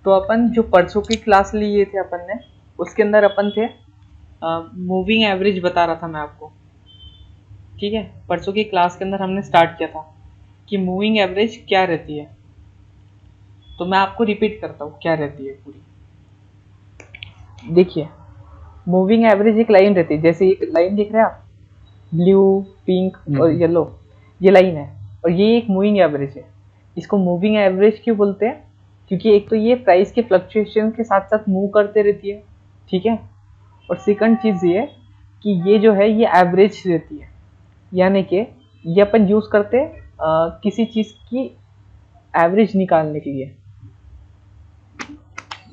तो अपन जो परसों की क्लास लिए थे अपन ने, उसके अंदर अपन थे मूविंग एवरेज बता रहा था मैं आपको। ठीक है, परसों की क्लास के अंदर हमने स्टार्ट किया था कि मूविंग एवरेज क्या रहती है। तो मैं आपको रिपीट करता हूँ क्या रहती है पूरी। देखिए, मूविंग एवरेज एक लाइन रहती है, जैसे एक लाइन दिख रहा है आप, ब्लू, पिंक और येलो, ये लाइन है और ये एक मूविंग एवरेज है। इसको मूविंग एवरेज क्यों बोलते हैं? क्योंकि एक तो ये प्राइस के फ्लक्चुएशन के साथ साथ मूव करते रहती है, ठीक है। और सेकंड चीज़ ये कि ये जो है ये एवरेज रहती है, यानी कि ये अपन यूज़ करते हैं किसी चीज़ की एवरेज निकालने के लिए,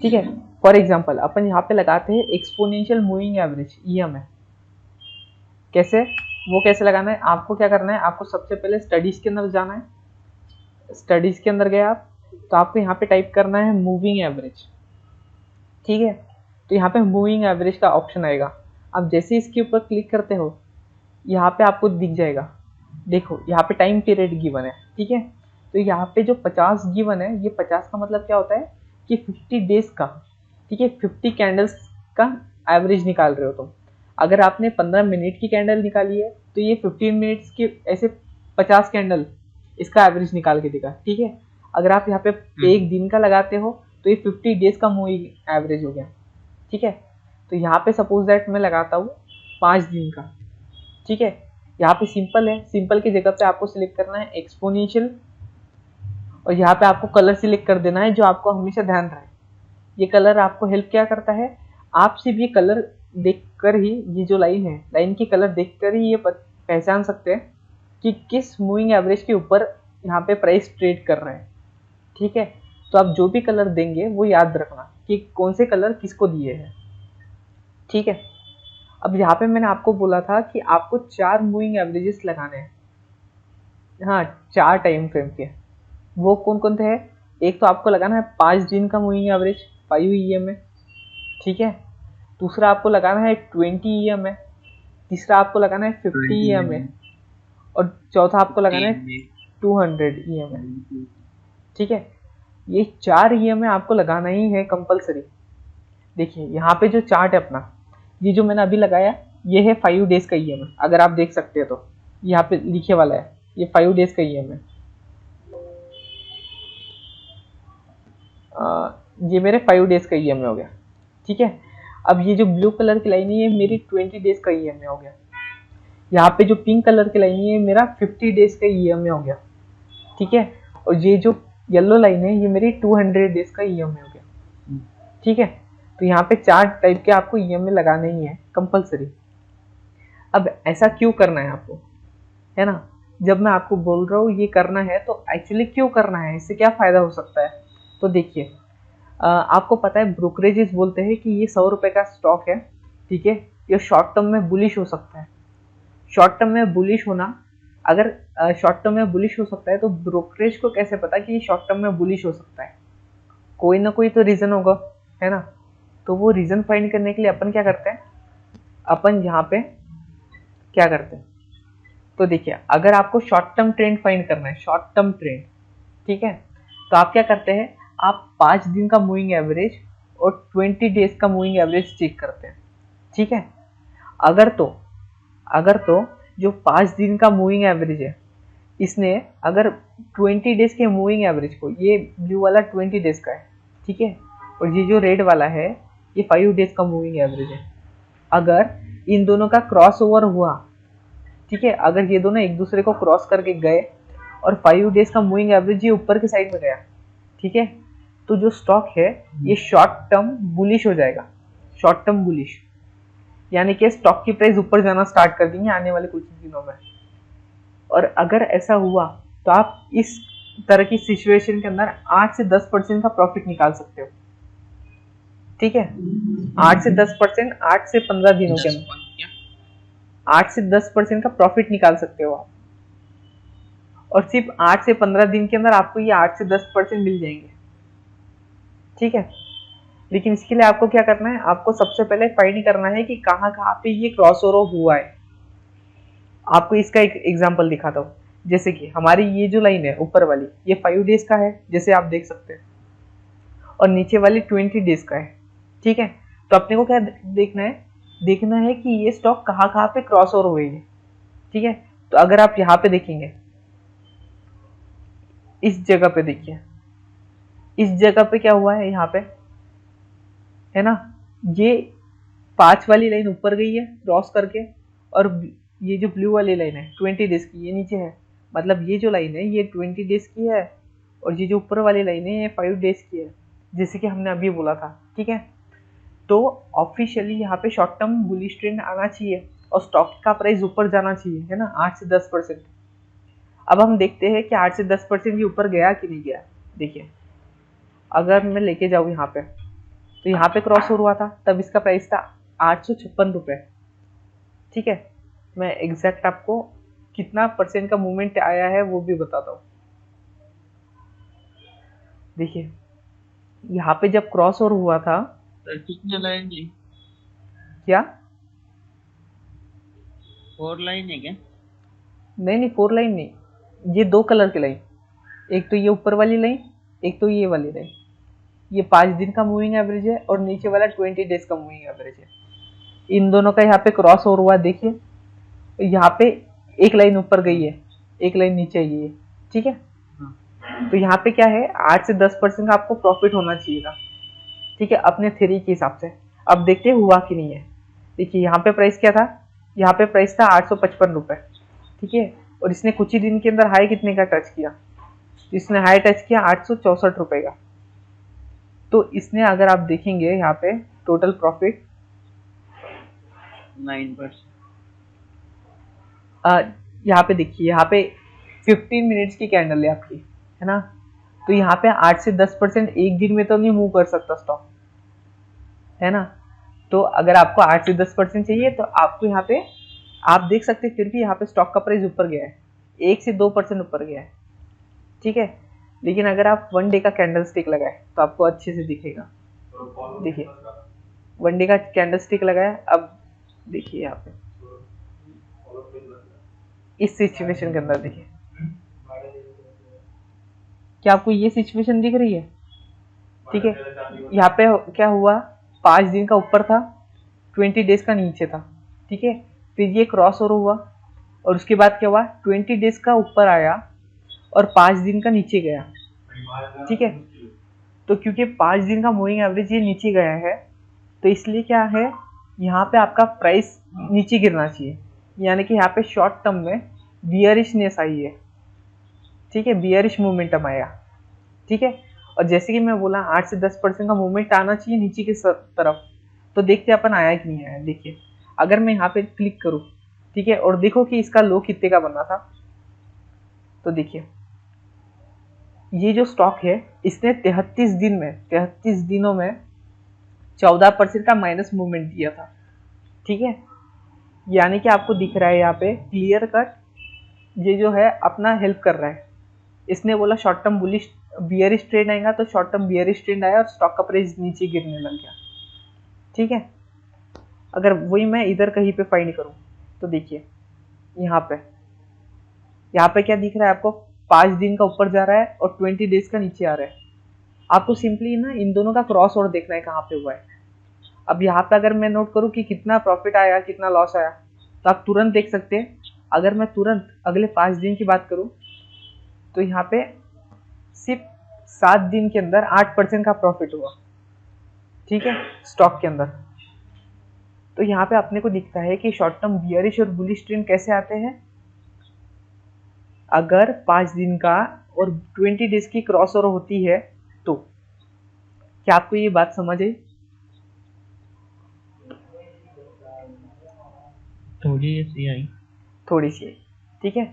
ठीक है। फॉर एग्जांपल अपन यहाँ पे लगाते हैं एक्सपोनेंशियल मूविंग एवरेज, EMF। कैसे, वो कैसे लगाना है? आपको क्या करना है, आपको सबसे पहले स्टडीज के अंदर जाना है। स्टडीज के अंदर गए आप, तो आपको यहाँ पे टाइप करना है मूविंग एवरेज, ठीक है। तो यहाँ पे मूविंग एवरेज का ऑप्शन आएगा। आप जैसे इसके ऊपर क्लिक करते हो, यहाँ पे आपको दिख जाएगा, देखो यहाँ पे टाइम पीरियड गिवन है, ठीक है। तो यहाँ पे जो 50 गिवन है, ये 50 का मतलब क्या होता है कि 50 डेज का, ठीक है, 50 कैंडल्स का एवरेज निकाल रहे हो तुम। अगर आपने 15 मिनट की कैंडल निकाली है तो ये 15 मिनट्स की ऐसे 50 कैंडल इसका एवरेज निकाल के देगा, ठीक है। अगर आप यहाँ पे एक दिन का लगाते हो तो ये 50 डेज का मूविंग एवरेज हो गया, ठीक है। तो यहाँ पे सपोज दैट मैं लगाता हूँ 5 दिन का, ठीक है। यहाँ पे सिंपल है, सिंपल की जगह पे आपको सिलेक्ट करना है एक्सपोनेंशियल और यहाँ पे आपको कलर सिलेक्ट कर देना है जो आपको हमेशा ध्यान रहे। ये कलर आपको हेल्प क्या करता है, आप सिर्फ ये कलर देखकर ही, ये जो लाइन है, लाइन की कलर देखकर ही ये पहचान सकते हैं कि किस मूविंग एवरेज के ऊपर यहाँ पे प्राइस ट्रेड कर रहे हैं, ठीक है। तो आप जो भी कलर देंगे वो याद रखना कि कौन से कलर किसको दिए हैं, ठीक है। अब यहाँ पे मैंने आपको बोला था कि आपको 4 मूविंग एवरेजेस लगाने हैं, हाँ 4 टाइम फ्रेम के। वो कौन कौन से हैं? एक तो आपको लगाना है 5 दिन का मूविंग एवरेज 5 EMA, ठीक है। दूसरा आपको लगाना है 20 EMA, तीसरा आपको लगाना है 50 EMA और चौथा आपको लगाना है 200 EMA, ठीक है। ये 4 EMA आपको लगाना ही है कंपलसरी। देखिए यहाँ पे जो चार्ट है अपना, ये जो मैंने अभी लगाया, ये है 5 डेज का EMA। अगर आप देख सकते हैं तो यहाँ पे लिखे वाला है, ये 5 डेज का EMA। ये मेरे 5 डेज का EMA हो गया, ठीक है। अब ये जो ब्लू कलर की लाइन है, ये मेरी 20 डेज का EMA हो गया। यहाँ पे जो पिंक कलर की लाइन है, ये मेरा 50 डेज का EMA हो गया, ठीक है। और ये जो येलो लाइन है, ये मेरी 200 डेज का EMA हो गया, ठीक है। तो यहाँ पे 4 टाइप के आपको EMA लगाने ही है कंपलसरी। अब ऐसा क्यों करना है आपको, है ना? जब मैं आपको बोल रहा हूँ ये करना है, तो एक्चुअली क्यों करना है, इससे क्या फ़ायदा हो सकता है? तो देखिए, आपको पता है ब्रोकरेजेस बोलते हैं कि ये 100 रुपये का स्टॉक है, ठीक है। ये शॉर्ट टर्म में बुलिश हो सकता है। शॉर्ट टर्म में बुलिश होना, अगर शॉर्ट टर्म में बुलिश हो सकता है तो ब्रोकरेज को कैसे पता कि ये शॉर्ट टर्म में बुलिश हो सकता है? कोई ना कोई तो रीज़न होगा, है ना? तो वो रीज़न फाइंड करने के लिए अपन क्या करते हैं, अपन यहाँ पे क्या करते हैं, तो देखिए अगर आपको शॉर्ट टर्म ट्रेंड फाइंड करना है, शॉर्ट टर्म ट्रेंड, ठीक है, तो आप क्या करते हैं, आप 5 दिन का मूविंग एवरेज और 20 डेज का मूविंग एवरेज चेक करते हैं, ठीक है। अगर तो जो 5 दिन का मूविंग एवरेज है, इसने अगर 20 डेज के मूविंग एवरेज को, ये ब्लू वाला 20 डेज का है, ठीक है, और ये जो रेड वाला है ये 5 डेज का मूविंग एवरेज है, अगर इन दोनों का क्रॉस ओवर हुआ, ठीक है, अगर ये दोनों एक दूसरे को क्रॉस करके गए और 5 डेज का मूविंग एवरेज ये ऊपर की साइड में गया, ठीक है, तो जो स्टॉक है ये शॉर्ट टर्म बुलिश हो जाएगा, शॉर्ट टर्म बुलिश, यानी कि स्टॉक की प्राइस ऊपर जाना स्टार्ट कर देंगे आने वाले कुछ दिनों में। और अगर ऐसा हुआ तो आप इस तरह की सिचुएशन के अंदर 8 से 10% का प्रॉफिट निकाल सकते हो, ठीक है। 8 से 10%, 8 से 15 दिनों के अंदर 8 से 10% का प्रॉफिट निकाल सकते हो आप, और सिर्फ 8 से 15 दिन के अंदर आपको ये 8 से 10% मिल जाएंगे, ठीक है। लेकिन इसके लिए आपको क्या करना है, आपको सबसे पहले फाइंड करना है कि कहाँ कहाँ पे ये क्रॉस ओवर हुआ है। आपको इसका एक एग्जांपल दिखाता हूँ, जैसे कि हमारी ये जो लाइन है ऊपर वाली, ये 5 डेज का है, जैसे आप देख सकते हैं, और नीचे वाली 20 डेज का है। ठीक है, तो अपने को क्या देखना है कि ये स्टॉक कहाँ कहाँ पे क्रॉस ओवर हुए हैं। ठीक है, तो अगर आप यहाँ पे देखेंगे, इस जगह पे देखिए, इस जगह पे क्या हुआ है, यहाँ पे है ना, ये 5 वाली लाइन ऊपर गई है क्रॉस करके, और ये जो ब्लू वाली लाइन है 20 डेज की, ये नीचे है। मतलब ये जो लाइन है ये 20 डेज की है, और ये जो ऊपर वाली लाइन है ये 5 डेज की है, जैसे कि हमने अभी बोला था। ठीक है, तो ऑफिशियली यहाँ पे शॉर्ट टर्म बुलिश ट्रेंड आना चाहिए और स्टॉक का प्राइस ऊपर जाना चाहिए, है ना, 8 से 10%। अब हम देखते हैं कि 8 से 10% ये ऊपर गया कि नहीं गया। देखिए, अगर मैं लेके जाऊँ यहाँ पे, तो यहाँ पे क्रॉस ओवर हुआ था, तब इसका प्राइस था 856 रुपये। ठीक है, मैं एग्जैक्ट आपको कितना परसेंट का मूवमेंट आया है वो भी बताता हूँ। देखिए, यहाँ पे जब क्रॉस ओवर हुआ था, कितने लाइन है? क्या 4 लाइन है क्या? नहीं 4 लाइन नहीं, ये 2 कलर की लाइन, एक तो ये ऊपर वाली लाइन, एक तो ये वाली लाइन। ये 5 दिन का मूविंग एवरेज है और नीचे वाला 20 डेज का मूविंग एवरेज है। इन दोनों का यहाँ पे क्रॉस ओवर हुआ, देखिए यहाँ पे एक लाइन ऊपर गई है, एक लाइन नीचे आई है। ठीक है, तो यहाँ पे क्या है, 8 से 10% का आपको प्रॉफिट होना चाहिए था। ठीक है, अपने थ्योरी के हिसाब से। अब देखते हैं हुआ कि नहीं है। देखिए, यहाँ पे प्राइस क्या था, यहाँ पे प्राइस था 855 रुपये। ठीक है, और इसने कुछ ही दिन के अंदर हाई कितने का टच किया, इसने हाई टच किया 864 रुपये का। तो इसने, अगर आप देखेंगे यहाँ पे टोटल प्रॉफिट 9%। यहाँ पे देखिए, यहाँ पे 15 मिनट्स की कैंडल है आपकी, है ना, तो यहाँ पे 8 से 10% एक दिन में तो नहीं मूव कर सकता स्टॉक, है ना। तो अगर आपको 8 से 10% चाहिए तो आपको यहाँ पे, आप देख सकते हैं फिर भी यहाँ पे स्टॉक का प्राइस ऊपर गया है, 1 से 2% ऊपर गया है। ठीक है, लेकिन अगर आप 1 डे का कैंडल स्टिक लगाए तो आपको अच्छे से दिखेगा। देखिए, 1 डे का कैंडल स्टिक लगाया, अब देखिए यहाँ पे इस सिचुएशन के अंदर देखिए, क्या आपको ये सिचुएशन दिख रही है। ठीक है, यहाँ पे क्या हुआ, 5 दिन का ऊपर था, 20 डेज का नीचे था। ठीक है, फिर ये क्रॉस ओवर हुआ, और उसके बाद क्या हुआ, 20 डेज का ऊपर आया और 5 दिन का नीचे गया। ठीक है, तो क्योंकि 5 दिन का मूविंग एवरेज ये नीचे गया है, तो इसलिए क्या है, यहाँ पे आपका प्राइस नीचे गिरना चाहिए, यानी कि यहाँ पे शॉर्ट टर्म में बियरिशनेस आई है। ठीक है, बियरिश मोमेंटम आया। ठीक है, और जैसे कि मैं बोला 8 से 10% का मूवमेंट आना चाहिए नीचे की तरफ, तो देखते अपन आया कि नहीं आया। देखिए, अगर मैं यहाँ पे क्लिक करूँ, ठीक है, और देखो कि इसका लो कितने का बना था, तो देखिए ये जो स्टॉक है इसने 33 दिनों में 14% का माइनस मूवमेंट दिया था। ठीक है, यानी कि आपको दिख रहा है यहाँ पे क्लियर कट, ये जो है अपना हेल्प कर रहा है। इसने बोला short term bullish bearish trend आएगा, तो शॉर्ट टर्म बियरिश ट्रेंड आया और स्टॉक का प्राइस नीचे गिरने लग गया। ठीक है, अगर वही मैं इधर कहीं पे फाइंड करूं, तो देखिए यहाँ पे क्या दिख रहा है आपको, 5 दिन का ऊपर जा रहा है और 20 डेज का नीचे आ रहा है। आपको सिंपली ना इन दोनों का क्रॉस ओवर देखना है कहाँ पे हुआ है। अब यहाँ पे अगर मैं नोट करूँ कि कितना प्रॉफिट आया कितना लॉस आया, तो आप तुरंत देख सकते हैं। अगर मैं तुरंत अगले 5 दिन की बात करूँ, तो यहाँ पे सिर्फ 7 दिन के अंदर 8% का प्रॉफिट हुआ। ठीक है, स्टॉक के अंदर। तो यहाँ पे अपने को दिखता है कि शॉर्ट टर्म बियरिश और बुलिश ट्रेंड कैसे आते हैं, अगर 5 दिन का और 20 डेज की क्रॉस ओवर होती है तो। क्या आपको ये बात समझ आई? थोड़ी सी आई। थोड़ी सी। ठीक है,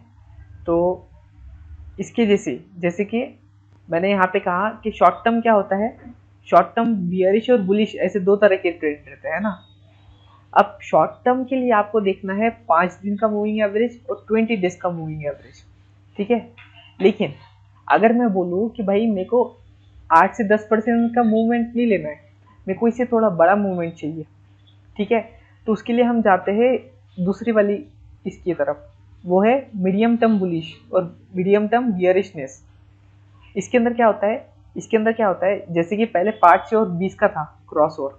तो इसके जैसे कि मैंने यहाँ पे कहा कि शॉर्ट टर्म क्या होता है, शॉर्ट टर्म बियरिश और बुलिश ऐसे 2 तरह के ट्रेंड रहते हैं ना। अब शॉर्ट टर्म के लिए आपको देखना है 5 दिन का मूविंग एवरेज और 20 डेज का मूविंग एवरेज। ठीक है, लेकिन अगर मैं बोलूँ कि भाई मेरे को 8 से 10% का मूवमेंट नहीं लेना है, मेरे को इससे थोड़ा बड़ा मूवमेंट चाहिए। ठीक है, तो उसके लिए हम जाते हैं दूसरी वाली इसकी तरफ, वो है मीडियम टर्म बुलिश और मीडियम टर्म बियरिशनेस। इसके अंदर क्या होता है, इसके अंदर क्या होता है, जैसे कि पहले 5 और 20 का था क्रॉस ओवर,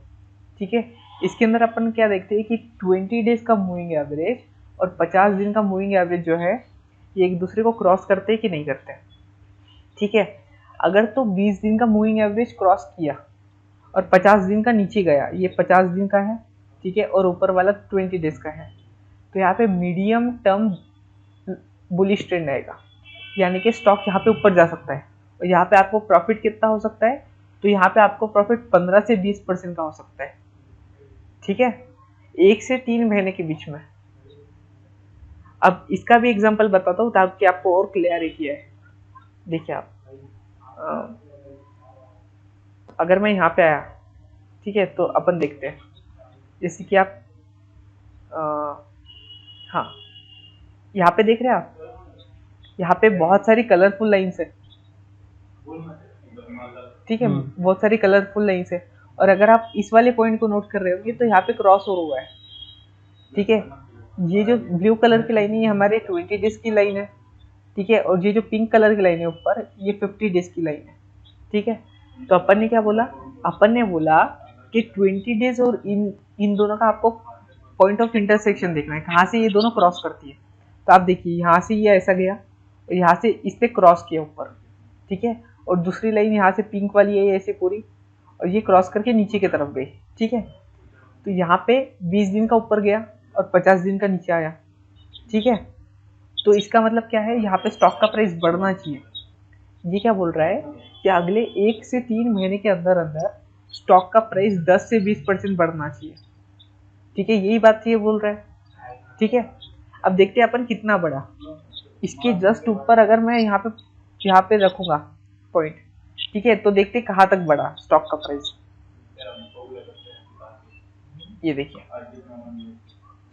ठीक है। इसके अंदर अपन क्या देखते हैं कि 20 डेज का मूविंग एवरेज और 50 दिन का मूविंग एवरेज जो है ये एक दूसरे को क्रॉस करते हैं कि नहीं करते, ठीक है। अगर तो 20 दिन का मूविंग एवरेज क्रॉस किया और 50 दिन का नीचे गया, ये 50 दिन का है, ठीक है, और ऊपर वाला 20 डेज का है, तो यहाँ पे मीडियम टर्म बुलिश ट्रेंड आएगा, यानी कि स्टॉक यहाँ पे ऊपर जा सकता है। और यहाँ पे आपको प्रॉफिट कितना हो सकता है, तो यहाँ पे आपको प्रॉफिट 15 से 20% का हो सकता है, ठीक है, 1 से 3 महीने के बीच में। अब इसका भी एग्जांपल बताता हूँ ताकि आपको और क्लियरिटी है। देखिए आप अगर मैं यहाँ पे आया, ठीक है, तो अपन देखते हैं, जैसे कि आप हाँ, यहाँ पे देख रहे हैं आप, यहाँ पे बहुत सारी कलरफुल लाइन्स है, ठीक है, बहुत सारी कलरफुल लाइन्स है। और अगर आप इस वाले पॉइंट को नोट कर रहे होंगे तो यहाँ पे क्रॉस ओवर हुआ है, ठीक है। ये जो ब्लू कलर की लाइन है ये हमारे 20 डेज की लाइन है, ठीक है, और ये जो पिंक कलर की लाइन है ऊपर ये 50 डेज की लाइन है, ठीक है। तो अपन ने क्या बोला, अपन ने बोला कि 20 डेज और इन दोनों का आपको पॉइंट ऑफ इंटरसेक्शन देखना है, कहाँ से ये दोनों क्रॉस करती है। तो आप देखिए यहाँ से ये ऐसा गया और यहाँ से इस पे क्रॉस किया ऊपर, ठीक है, और दूसरी लाइन यहाँ से पिंक वाली है ऐसे पूरी, और ये क्रॉस करके नीचे की तरफ गई, ठीक है। तो यहाँ पे 20 दिन का ऊपर गया और 50 दिन का नीचे आया, ठीक है। तो इसका मतलब क्या है, यहाँ पे स्टॉक का प्राइस बढ़ना चाहिए। ये क्या बोल रहा है कि अगले 1 से 3 महीने के अंदर अंदर स्टॉक का प्राइस 10 से 20% बढ़ना चाहिए, ठीक है, यही बात ये बोल रहा है, ठीक है। अब देखते हैं अपन कितना बढ़ा। इसके जस्ट ऊपर अगर मैं यहाँ पे रखूंगा पॉइंट, ठीक है, तो देखते कहाँ तक बढ़ा स्टॉक का प्राइस। ये देखिए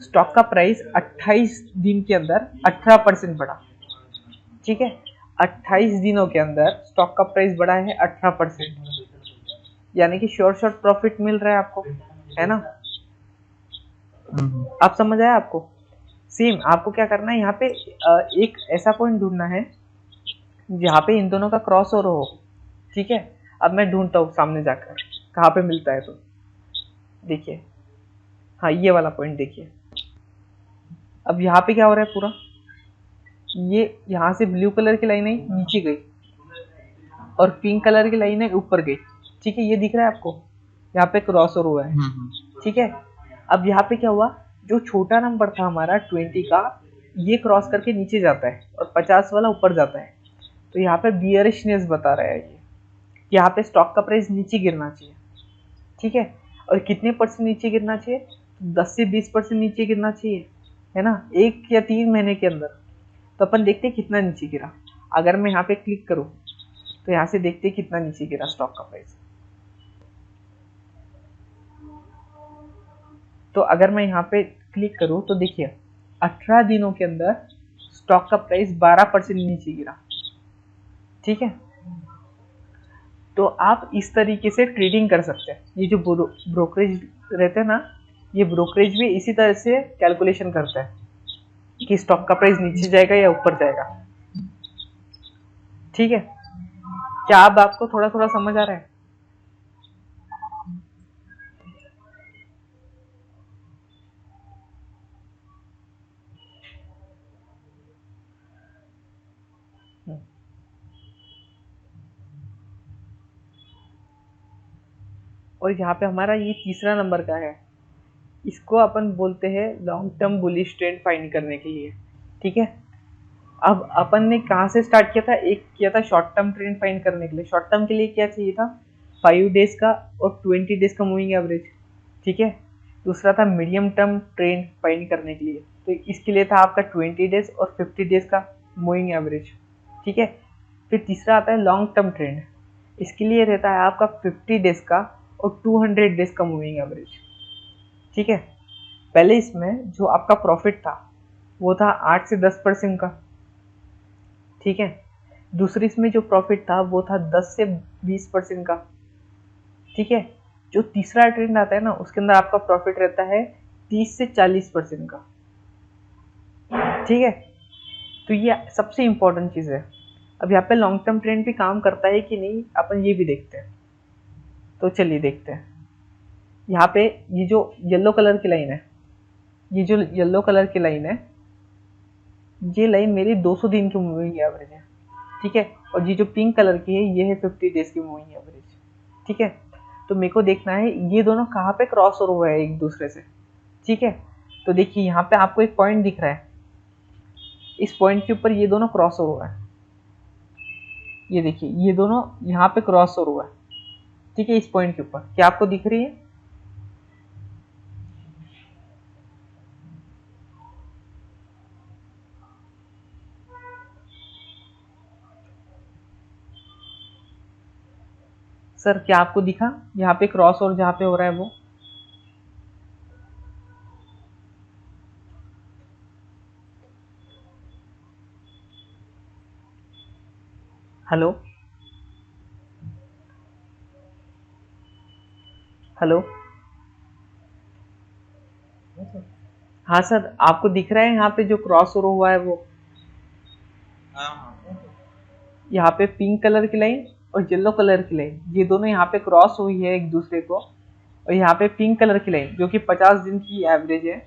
स्टॉक का प्राइस 28 दिन के अंदर 18% बढ़ा, ठीक है, 28 दिनों के अंदर स्टॉक का प्राइस बढ़ा है 18%, यानी कि शॉर्ट प्रॉफिट मिल रहा है आपको, है ना। आप समझ आया आपको। सेम आपको क्या करना है, यहाँ पे एक ऐसा पॉइंट ढूंढना है जहाँ पे इन दोनों का क्रॉस ओवर हो, ठीक है। अब मैं ढूंढता हूँ सामने जाकर कहाँ पे मिलता है, तो देखिए हाँ ये वाला पॉइंट देखिए। अब यहाँ पे क्या हो रहा है, पूरा ये यहाँ से ब्लू कलर की लाइन है नीचे गई और पिंक कलर की लाइन है ऊपर गई, ठीक है, ये दिख रहा है आपको, यहाँ पे क्रॉस ओवर हुआ है, ठीक है। अब यहाँ पे क्या हुआ, जो छोटा नंबर था हमारा 20 का, ये क्रॉस करके नीचे जाता है और 50 वाला ऊपर जाता है, तो यहाँ पे बियरिशनेस बता रहा है ये, यहाँ पे स्टॉक का प्राइस नीचे गिरना चाहिए, ठीक है। और कितने परसेंट नीचे गिरना चाहिए, 10 से 20% नीचे गिरना चाहिए, है ना, 1 या 3 महीने के अंदर। तो अपन देखते हैं कितना नीचे गिरा। अगर मैं यहाँ पे क्लिक करूँ तो यहाँ से देखते हैं कितना नीचे गिरा स्टॉक का प्राइस। तो अगर मैं यहाँ पे क्लिक करूँ तो देखिए 18 दिनों के अंदर स्टॉक का प्राइस 12% नीचे गिरा, ठीक है। तो आप इस तरीके से ट्रेडिंग कर सकते हैं। ये जो ब्रोकरेज रहते हैं ना, ये ब्रोकरेज भी इसी तरह से कैलकुलेशन करता है कि स्टॉक का प्राइस नीचे जाएगा या ऊपर जाएगा, ठीक है। क्या अब आपको थोड़ा थोड़ा समझ आ रहा है। और यहाँ पे हमारा ये तीसरा नंबर का है, इसको अपन बोलते हैं long term bullish trend find करने के लिए, ठीक है। अब अपन ने कहाँ से स्टार्ट किया था, एक किया था शॉर्ट टर्म ट्रेंड फाइंड करने के लिए। शॉर्ट टर्म के लिए क्या चाहिए था, 5 डेज का और 20 डेज का मूविंग एवरेज, ठीक है। दूसरा था मीडियम टर्म ट्रेंड फाइंड करने के लिए, तो इसके लिए था आपका 20 डेज और 50 डेज का मूविंग एवरेज, ठीक है। फिर तीसरा आता है लॉन्ग टर्म ट्रेंड, इसके लिए रहता है आपका 50 डेज का और 200 डेज का मूविंग एवरेज, ठीक है। पहले इसमें जो आपका प्रॉफिट था वो था 8 से 10% का, ठीक है। दूसरी इसमें जो प्रॉफिट था वो था 10 से 20% का, ठीक है। जो तीसरा ट्रेंड आता है ना उसके अंदर आपका प्रॉफिट रहता है 30 से 40% का, ठीक है। तो ये सबसे इंपॉर्टेंट चीज़ है। अब यहाँ पे लॉन्ग टर्म ट्रेंड भी काम करता है कि नहीं, अपन ये भी देखते हैं। तो चलिए देखते हैं। यहाँ पे ये जो येलो कलर की लाइन है, ये जो येलो कलर की लाइन है, ये लाइन मेरी 200 दिन की मूविंग एवरेज है, ठीक है। और ये जो पिंक कलर की है, ये है 50 डेज की मूविंग एवरेज, ठीक है। तो मेरे को देखना है ये दोनों कहाँ पे क्रॉस ओवर हुआ है एक दूसरे से, ठीक है। तो देखिए यहाँ पे आपको एक पॉइंट दिख रहा है, इस पॉइंट के ऊपर ये दोनों क्रॉस ओवर हुआ है, ये देखिए ये दोनों यहाँ पे क्रॉस ओवर हुआ है, ठीक है। इस पॉइंट के ऊपर क्या आपको दिख रही है? सर क्या आपको दिखा यहाँ पे क्रॉस ओवर जहाँ पे हो रहा है वो? हेलो हेलो, हाँ सर आपको दिख रहा है यहाँ पे जो क्रॉस ओवर हुआ है वो? यहाँ पे पिंक कलर की लाइन और येलो कलर की लाइन, ये दोनों यहाँ पे क्रॉस हुई है एक दूसरे को। और यहाँ पे पिंक कलर की लाइन जो कि 50 दिन की एवरेज है,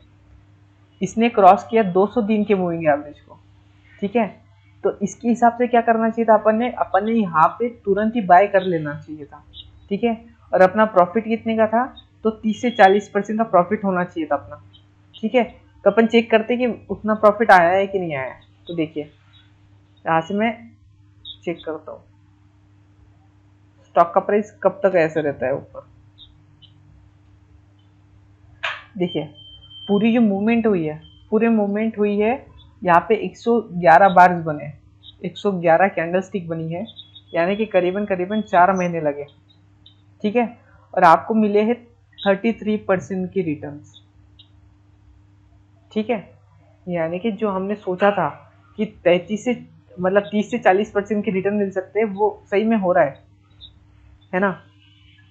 इसने क्रॉस किया 200 दिन के मूविंग एवरेज को, ठीक है। तो इसके हिसाब से क्या करना चाहिए था अपन ने यहाँ पे तुरंत ही बाय कर लेना चाहिए था, ठीक है। और अपना प्रॉफिट कितने का था? तो 30 से 40% का प्रॉफिट होना चाहिए था अपना, ठीक है। तो अपन चेक करते कि उतना प्रॉफिट आया है कि नहीं आया है। तो देखिए यहाँ से मैं चेक करता हूँ स्टॉक का प्राइस कब तक ऐसे रहता है ऊपर। देखिए पूरी जो मूवमेंट हुई है, पूरी मूवमेंट हुई है, यहाँ पे 111 बार्स बने, 111 कैंडल स्टिक बनी है, यानी कि करीबन करीबन 4 महीने लगे, ठीक है। और आपको मिले हैं 33% की रिटर्न्स, ठीक है। यानी कि जो हमने सोचा था कि 33 से मतलब 30 से 40% की रिटर्न मिल सकते हैं, वो सही में हो रहा है ना।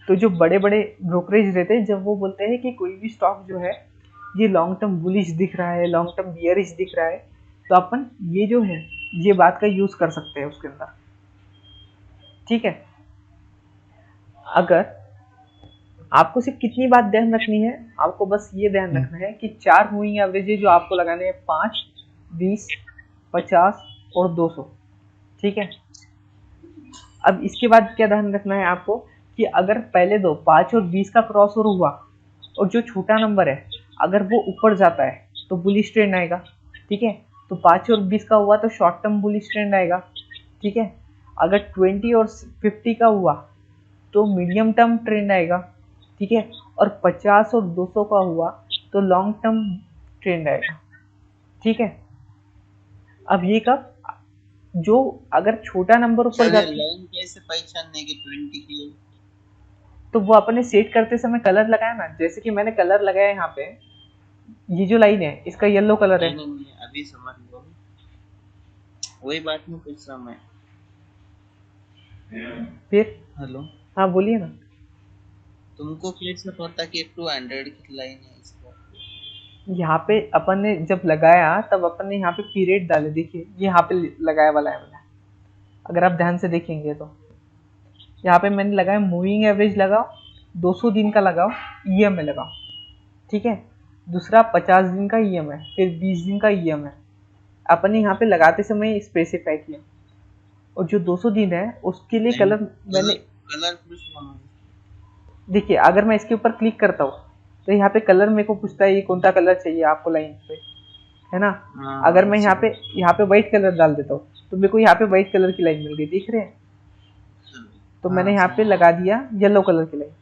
तो जो बड़े बड़े ब्रोकरेज रहते हैं, जब वो बोलते हैं कि कोई भी स्टॉक जो है ये लॉन्ग टर्म बुलिश दिख रहा है, लॉन्ग टर्म बियरिश दिख रहा है, तो अपन ये जो है ये बात का यूज कर सकते हैं उसके अंदर, ठीक है। अगर आपको सिर्फ कितनी बात ध्यान रखनी है, आपको बस ये ध्यान रखना है कि 4 मूविंग एवरेज जो आपको लगाने हैं, 5, 20, 50 और 200, ठीक है। अब इसके बाद क्या ध्यान रखना है आपको कि अगर पहले दो 5 और 20 का क्रॉस ओवर हुआ और जो छोटा नंबर है अगर वो ऊपर जाता है तो बुलिश ट्रेंड आएगा, ठीक है। तो 5 और 20 का हुआ तो शॉर्ट टर्म बुलिश ट्रेंड आएगा, ठीक है। अगर 20 और 50 का हुआ तो मीडियम टर्म ट्रेंड आएगा, ठीक है। और 50 और 200 का हुआ तो लॉन्ग टर्म ट्रेंड आएगा, ठीक है। अब ये कब, जो अगर छोटा नंबर ऊपर जाता है लाइन कैसे पहचानने की 20 की? तो वो अपने सेट करते समय कलर लगाया ना, जैसे कि मैंने कलर लगाया यहाँ पे, ये जो लाइन है इसका येलो कलर है। नहीं अभी समझ लो, वही बात नहीं पूछ रहा मैं। फिर हेलो, हाँ बोलिए ना। तुमको कैसे पता कि 200 की लाइन है इसको? यहाँ पे अपन ने जब लगाया तब अपन ने यहाँ पे पीरियड डाले, देखिए ये यहाँ पे लगाया वाला है मैंने, अगर आप ध्यान से देखेंगे तो यहाँ पे मैंने लगाया मूविंग एवरेज लगाओ, 200 दिन का लगाओ, ईएमए लगाओ, ठीक है। दूसरा 50 दिन का ईएमए, फिर 20 दिन का ईएमए अपन ने यहाँ पे लगाते समय स्पेसिफाई किया। और जो 200 दिन है उसके लिए कलर मैंने, कलर पूछ, देखिए अगर मैं इसके ऊपर क्लिक करता हूँ तो यहाँ पे कलर मेरे को पूछता है ये कौन सा कलर चाहिए आपको लाइन पे, है ना। अगर मैं यहाँ पे व्हाइट कलर डाल देता हूँ तो मेरे को यहाँ पे व्हाइट कलर की लाइन मिल गई, दिख रहे हैं। तो मैंने यहाँ पे लगा दिया येलो कलर की लाइन,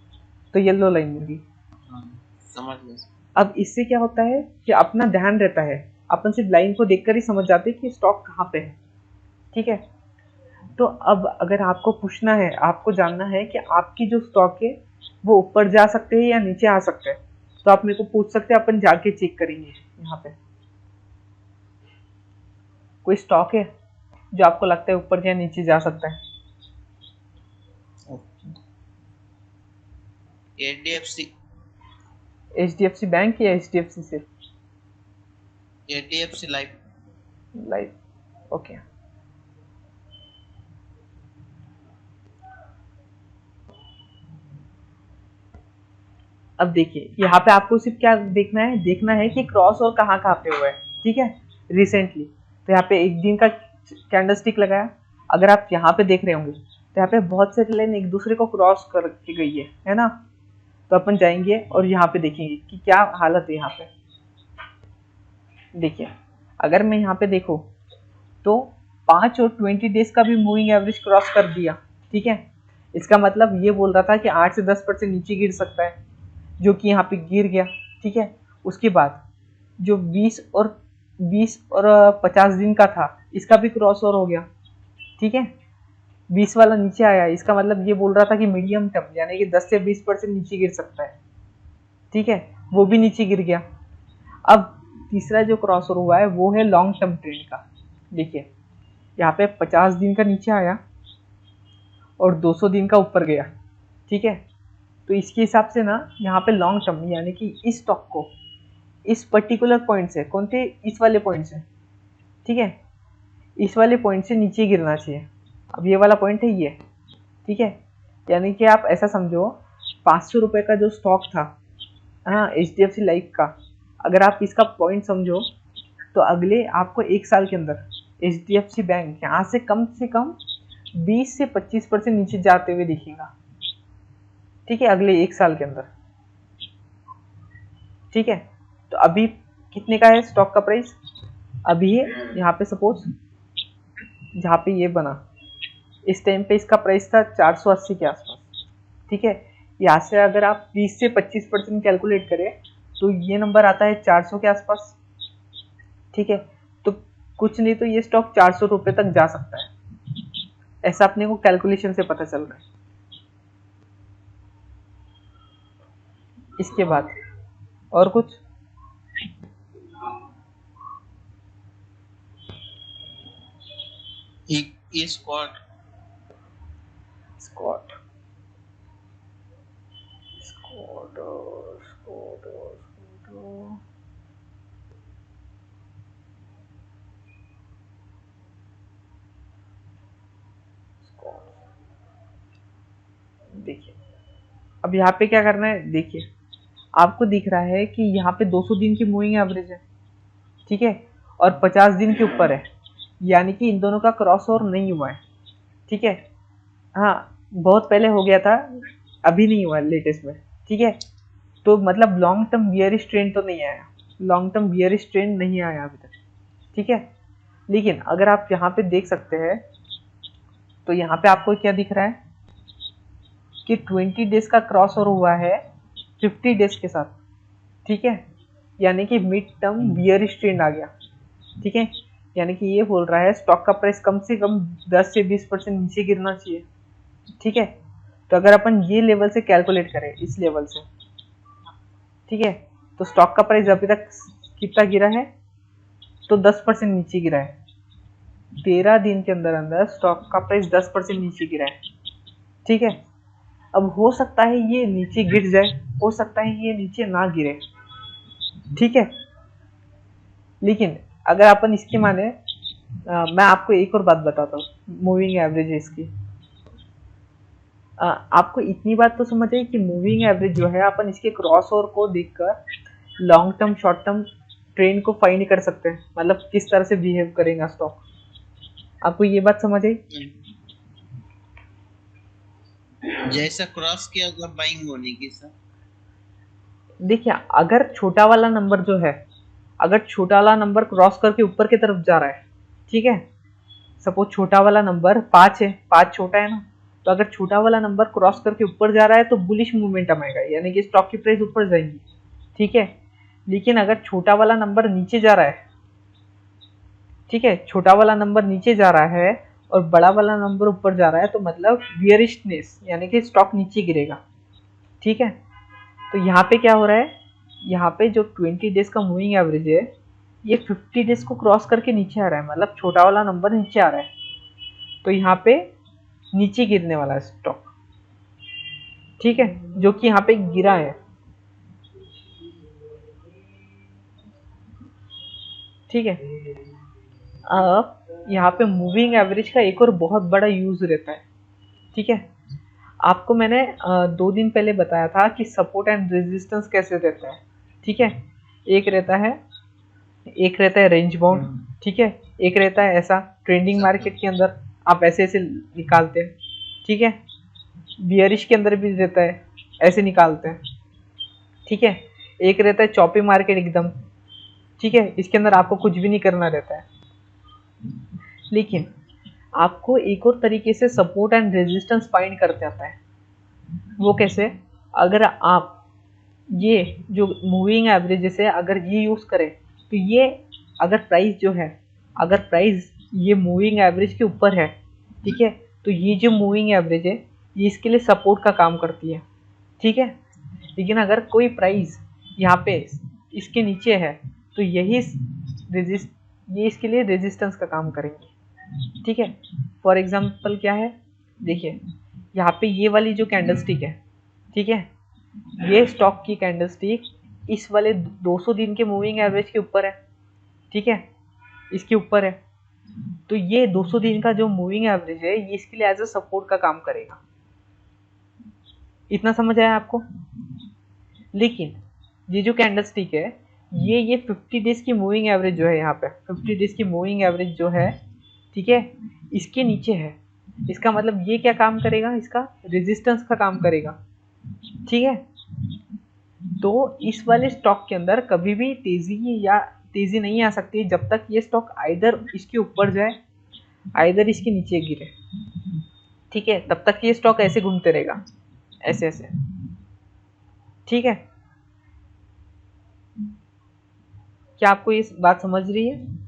तो येलो लाइन मिल गई। समझ लो। अब इससे क्या होता है कि अपना ध्यान रहता है, अपन सिर्फ लाइन को देखकर ही समझ जाते हैं कि स्टॉक कहाँ पे है, ठीक है। तो अब अगर आपको पूछना है, आपको जानना है कि आपकी जो स्टॉक है वो ऊपर जा सकते हैं या नीचे आ सकते हैं, तो आप मेरे को पूछ सकते हैं, अपन जाके चेक करेंगे। यहाँ पे कोई स्टॉक है जो आपको लगता है ऊपर या नीचे जा सकता है? एचडीएफसी। एचडीएफसी बैंक या एचडीएफसी सिर्फ? HDFC life. Life, okay. अब देखिए यहाँ पे आपको सिर्फ क्या देखना है कि क्रॉस और कहाँ कहाँ पे हुआ है, ठीक है, रिसेंटली। तो यहाँ पे एक दिन का कैंडल स्टिक लगाया, अगर आप यहाँ पे देख रहे होंगे तो यहाँ पे बहुत सारी लाइन एक दूसरे को क्रॉस करके गई है ना। तो अपन जाएंगे और यहाँ पे देखेंगे कि क्या हालत है यहाँ पे। देखिए अगर मैं यहाँ पे देखूँ तो 5 और 20 डेज का भी मूविंग एवरेज क्रॉस कर दिया, ठीक है। इसका मतलब ये बोल रहा था कि 8 से 10% नीचे गिर सकता है, जो कि यहाँ पे गिर गया, ठीक है। उसके बाद जो 20 और 50 दिन का था, इसका भी क्रॉस ओवर हो गया, ठीक है। 20 वाला नीचे आया, इसका मतलब ये बोल रहा था कि मीडियम टर्म यानी कि 10 से 20% नीचे गिर सकता है, ठीक है, वो भी नीचे गिर गया। अब तीसरा जो क्रॉस ओवर हुआ है वो है लॉन्ग टर्म ट्रेंड का। देखिए यहाँ पे 50 दिन का नीचे आया और 200 दिन का ऊपर गया, ठीक है। तो इसके हिसाब से ना यहाँ पे लॉन्ग टर्म यानी कि इस स्टॉक को इस पर्टिकुलर पॉइंट से, कौन थे, इस वाले पॉइंट से, ठीक है, इस वाले पॉइंट से नीचे गिरना चाहिए। अब ये वाला पॉइंट है ये, ठीक है। यानी कि आप ऐसा समझो 500 रुपये का जो स्टॉक था, हाँ, HDFC लाइफ का, अगर आप इसका पॉइंट समझो तो अगले आपको 1 साल के अंदर HDFC बैंक यहाँ से कम 20 से 25% नीचे जाते हुए दिखेगा, ठीक है, अगले 1 साल के अंदर, ठीक है। तो अभी कितने का है स्टॉक का प्राइस, अभी ये यहाँ पे सपोज जहाँ पे ये बना इस टाइम पे इसका प्राइस था 480 के आसपास, ठीक है। यहाँ से अगर आप 20 से 25% कैलकुलेट करें तो ये नंबर आता है 400 के आसपास, ठीक है। तो कुछ नहीं तो ये स्टॉक 400 रुपये तक जा सकता है, ऐसा अपने को कैलकुलेशन से पता चल रहा है। इसके बाद और कुछ, ये स्क्वाड स्कॉट स्कॉट स्कॉट देखिए अब यहाँ पे क्या करना है, देखिए आपको दिख रहा है कि यहाँ पे 200 दिन की मूविंग एवरेज है, ठीक है, और 50 दिन के ऊपर है, यानी कि इन दोनों का क्रॉस ओवर नहीं हुआ है, ठीक है। हाँ, बहुत पहले हो गया था, अभी नहीं हुआ लेटेस्ट में, ठीक है। तो मतलब लॉन्ग टर्म बियरिश ट्रेंड तो नहीं आया, लॉन्ग टर्म बियरिश ट्रेंड नहीं आया अभी तक, ठीक है। लेकिन अगर आप यहाँ पे देख सकते हैं तो यहाँ पे आपको क्या दिख रहा है कि 20 डेज का क्रॉस ओवर हुआ है 50 डेज के साथ, ठीक है, यानी कि मिड टर्म बियरिश ट्रेंड आ गया, ठीक है। यानी कि ये बोल रहा है स्टॉक का प्राइस कम से कम 10 से 20% नीचे गिरना चाहिए, ठीक है। तो अगर अपन ये लेवल से कैलकुलेट करें, इस लेवल से, ठीक है, तो स्टॉक का प्राइस अभी तक कितना गिरा है, तो 10% नीचे गिरा है। 13 दिन के अंदर अंदर स्टॉक का प्राइस 10% नीचे गिरा है, ठीक है। अब हो सकता है ये नीचे गिर जाए, हो सकता है ये नीचे ना गिरे, ठीक है। लेकिन अगर अपन इसके माने मैं आपको एक और बात बताता हूँ मूविंग एवरेज है इसकी। आपको इतनी बात तो समझ आई कि मूविंग एवरेज जो है अपन इसके क्रॉस ओवर को देखकर long term short term trend को फाइंड कर सकते हैं, मतलब किस तरह से बिहेव करेगा स्टॉक। आपको ये बात समझ आई? जैसा क्रॉस किया होगा बाइंग होने की सर। देखिए अगर छोटा वाला नंबर जो है, अगर छोटा वाला नंबर क्रॉस करके ऊपर की तरफ जा रहा है, ठीक है, सपोज छोटा वाला नंबर 5 है, 5 छोटा है ना, तो अगर छोटा वाला नंबर क्रॉस करके ऊपर जा रहा है तो बुलिश मोमेंटम आएगा, यानी कि स्टॉक की प्राइस ऊपर जाएगी, ठीक है। लेकिन अगर छोटा वाला नंबर नीचे जा रहा है, ठीक है, छोटा वाला नंबर नीचे जा रहा है और बड़ा वाला नंबर ऊपर जा रहा है, तो मतलब बियरिशनेस यानी कि स्टॉक नीचे गिरेगा, ठीक है। तो यहाँ पे क्या हो रहा है, यहाँ पे जो 20 डेज का मूविंग एवरेज है ये 50 डेज को क्रॉस करके नीचे आ रहा है, मतलब छोटा वाला नंबर नीचे आ रहा है, तो यहाँ पे नीचे गिरने वाला है स्टॉक, ठीक है, जो कि यहाँ पे गिरा है, ठीक है। अब यहाँ पे मूविंग एवरेज का एक और बहुत बड़ा यूज रहता है, ठीक है। आपको मैंने 2 दिन पहले बताया था कि सपोर्ट एंड रेजिस्टेंस कैसे रहता है, ठीक है। एक रहता है एक रहता है रेंज बाउंड, ठीक है। एक रहता है ऐसा ट्रेंडिंग मार्केट के अंदर आप ऐसे ऐसे निकालते हैं, ठीक है। बियरिश के अंदर भी रहता है, ऐसे निकालते हैं, ठीक है। एक रहता है चॉपी मार्केट एकदम, ठीक है, इसके अंदर आपको कुछ भी नहीं करना रहता है। लेकिन आपको एक और तरीके से सपोर्ट एंड रेजिस्टेंस फाइंड करते आता है। वो कैसे? अगर आप ये जो मूविंग एवरेजेस है अगर ये यूज करें तो ये अगर प्राइस जो है, अगर प्राइस ये मूविंग एवरेज के ऊपर है, ठीक है, तो ये जो मूविंग एवरेज है ये इसके लिए सपोर्ट का काम करती है, ठीक है। लेकिन अगर कोई प्राइस यहाँ पे इसके नीचे है तो यही ये इसके लिए रेजिस्टेंस का काम करेंगे, ठीक है। फॉर एग्जांपल क्या है, देखिए यहाँ पे ये वाली जो कैंडलस्टिक है, ठीक है, ये स्टॉक की कैंडलस्टिक इस वाले 200 दिन के मूविंग एवरेज के ऊपर है, ठीक है, इसके ऊपर है। तो ये 200 दिन का जो मूविंग एवरेज है ये इसके लिए एज अ सपोर्ट का काम करेगा। इतना समझ आया आपको? लेकिन ये जो कैंडलस्टिक है ये 50 डेज की मूविंग एवरेज जो है, यहाँ पे 50 डेज की मूविंग एवरेज जो है, ठीक है, इसके नीचे है। इसका मतलब ये क्या काम करेगा, इसका रेजिस्टेंस का काम करेगा, ठीक है। तो इस वाले स्टॉक के अंदर कभी भी तेजी नहीं आ सकती जब तक ये स्टॉक आइदर इसके ऊपर जाए आइदर इसके नीचे गिरे, ठीक है। तब तक ये स्टॉक ऐसे घूमते रहेगा, ऐसे ऐसे, ठीक है। क्या आपको ये बात समझ रही है?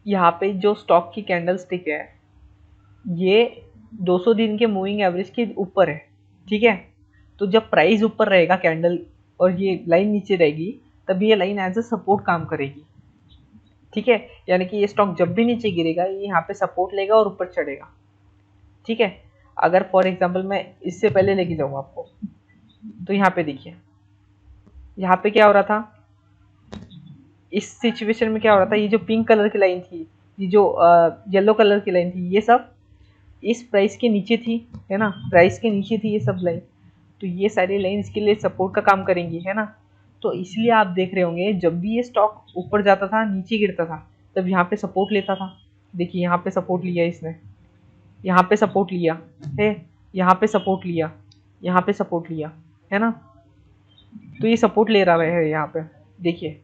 यहाँ पे जो स्टॉक की कैंडल स्टिक है ये 200 दिन के मूविंग एवरेज के ऊपर है, ठीक है। तो जब प्राइस ऊपर रहेगा कैंडल और ये लाइन नीचे रहेगी तब ये लाइन एज अ सपोर्ट काम करेगी, ठीक है। यानी कि ये स्टॉक जब भी नीचे गिरेगा ये यहाँ पे सपोर्ट लेगा और ऊपर चढ़ेगा, ठीक है। अगर फॉर एग्जांपल मैं इससे पहले लेके जाऊँ आपको, तो यहाँ पे देखिए, यहाँ पे क्या हो रहा था, इस सिचुएशन में क्या हो रहा था, ये जो पिंक कलर की लाइन थी, ये जो येलो कलर की लाइन थी, ये सब इस प्राइस के नीचे थी, है ना, प्राइस के नीचे थी ये सब लाइन। तो ये सारी लाइन इसके लिए सपोर्ट का काम करेंगी, है ना। तो इसलिए आप देख रहे होंगे जब भी ये स्टॉक ऊपर जाता था नीचे गिरता था तब यहाँ पे सपोर्ट लेता था। देखिए यहाँ पे सपोर्ट लिया इसने, यहाँ पे सपोर्ट लिया है, यहाँ पे सपोर्ट लिया, यहाँ पे सपोर्ट लिया, है ना। तो ये सपोर्ट ले रहा है यहाँ पे, देखिए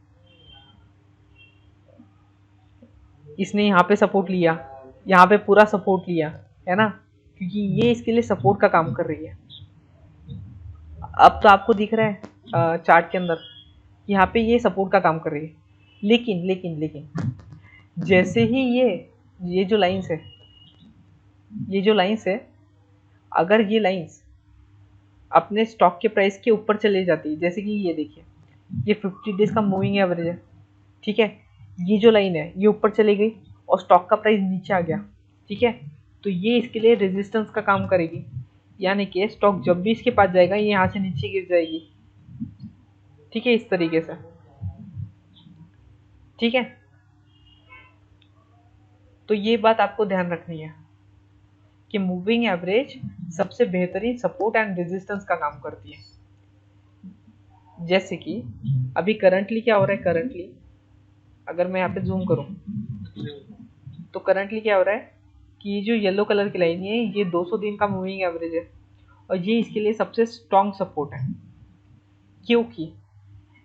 इसने यहाँ पे सपोर्ट लिया, यहाँ पे पूरा सपोर्ट लिया, है ना, क्योंकि ये इसके लिए सपोर्ट का काम कर रही है। अब तो आपको दिख रहा है चार्ट के अंदर यहाँ पे ये सपोर्ट का काम कर रही है। लेकिन लेकिन लेकिन जैसे ही ये जो लाइंस है, ये जो लाइंस है, अगर ये लाइंस अपने स्टॉक के प्राइस के ऊपर चले जाती है, जैसे कि ये देखिए ये 50 डेज का मूविंग एवरेज है, ठीक है, ये जो लाइन है ये ऊपर चली गई और स्टॉक का प्राइस नीचे आ गया, ठीक है, तो ये इसके लिए रेजिस्टेंस का काम करेगी। यानी कि स्टॉक जब भी इसके पास जाएगा ये यहाँ से नीचे गिर जाएगी, ठीक है, इस तरीके से, ठीक है। तो ये बात आपको ध्यान रखनी है कि मूविंग एवरेज सबसे बेहतरीन सपोर्ट एंड रेजिस्टेंस का काम करती है। जैसे कि अभी करंटली क्या हो रहा है, करंटली अगर मैं यहाँ पे जूम करूँ तो करंटली क्या हो रहा है कि ये जो येलो कलर की लाइन है ये 200 दिन का मूविंग एवरेज है और ये इसके लिए सबसे स्ट्रॉन्ग सपोर्ट है। क्योंकि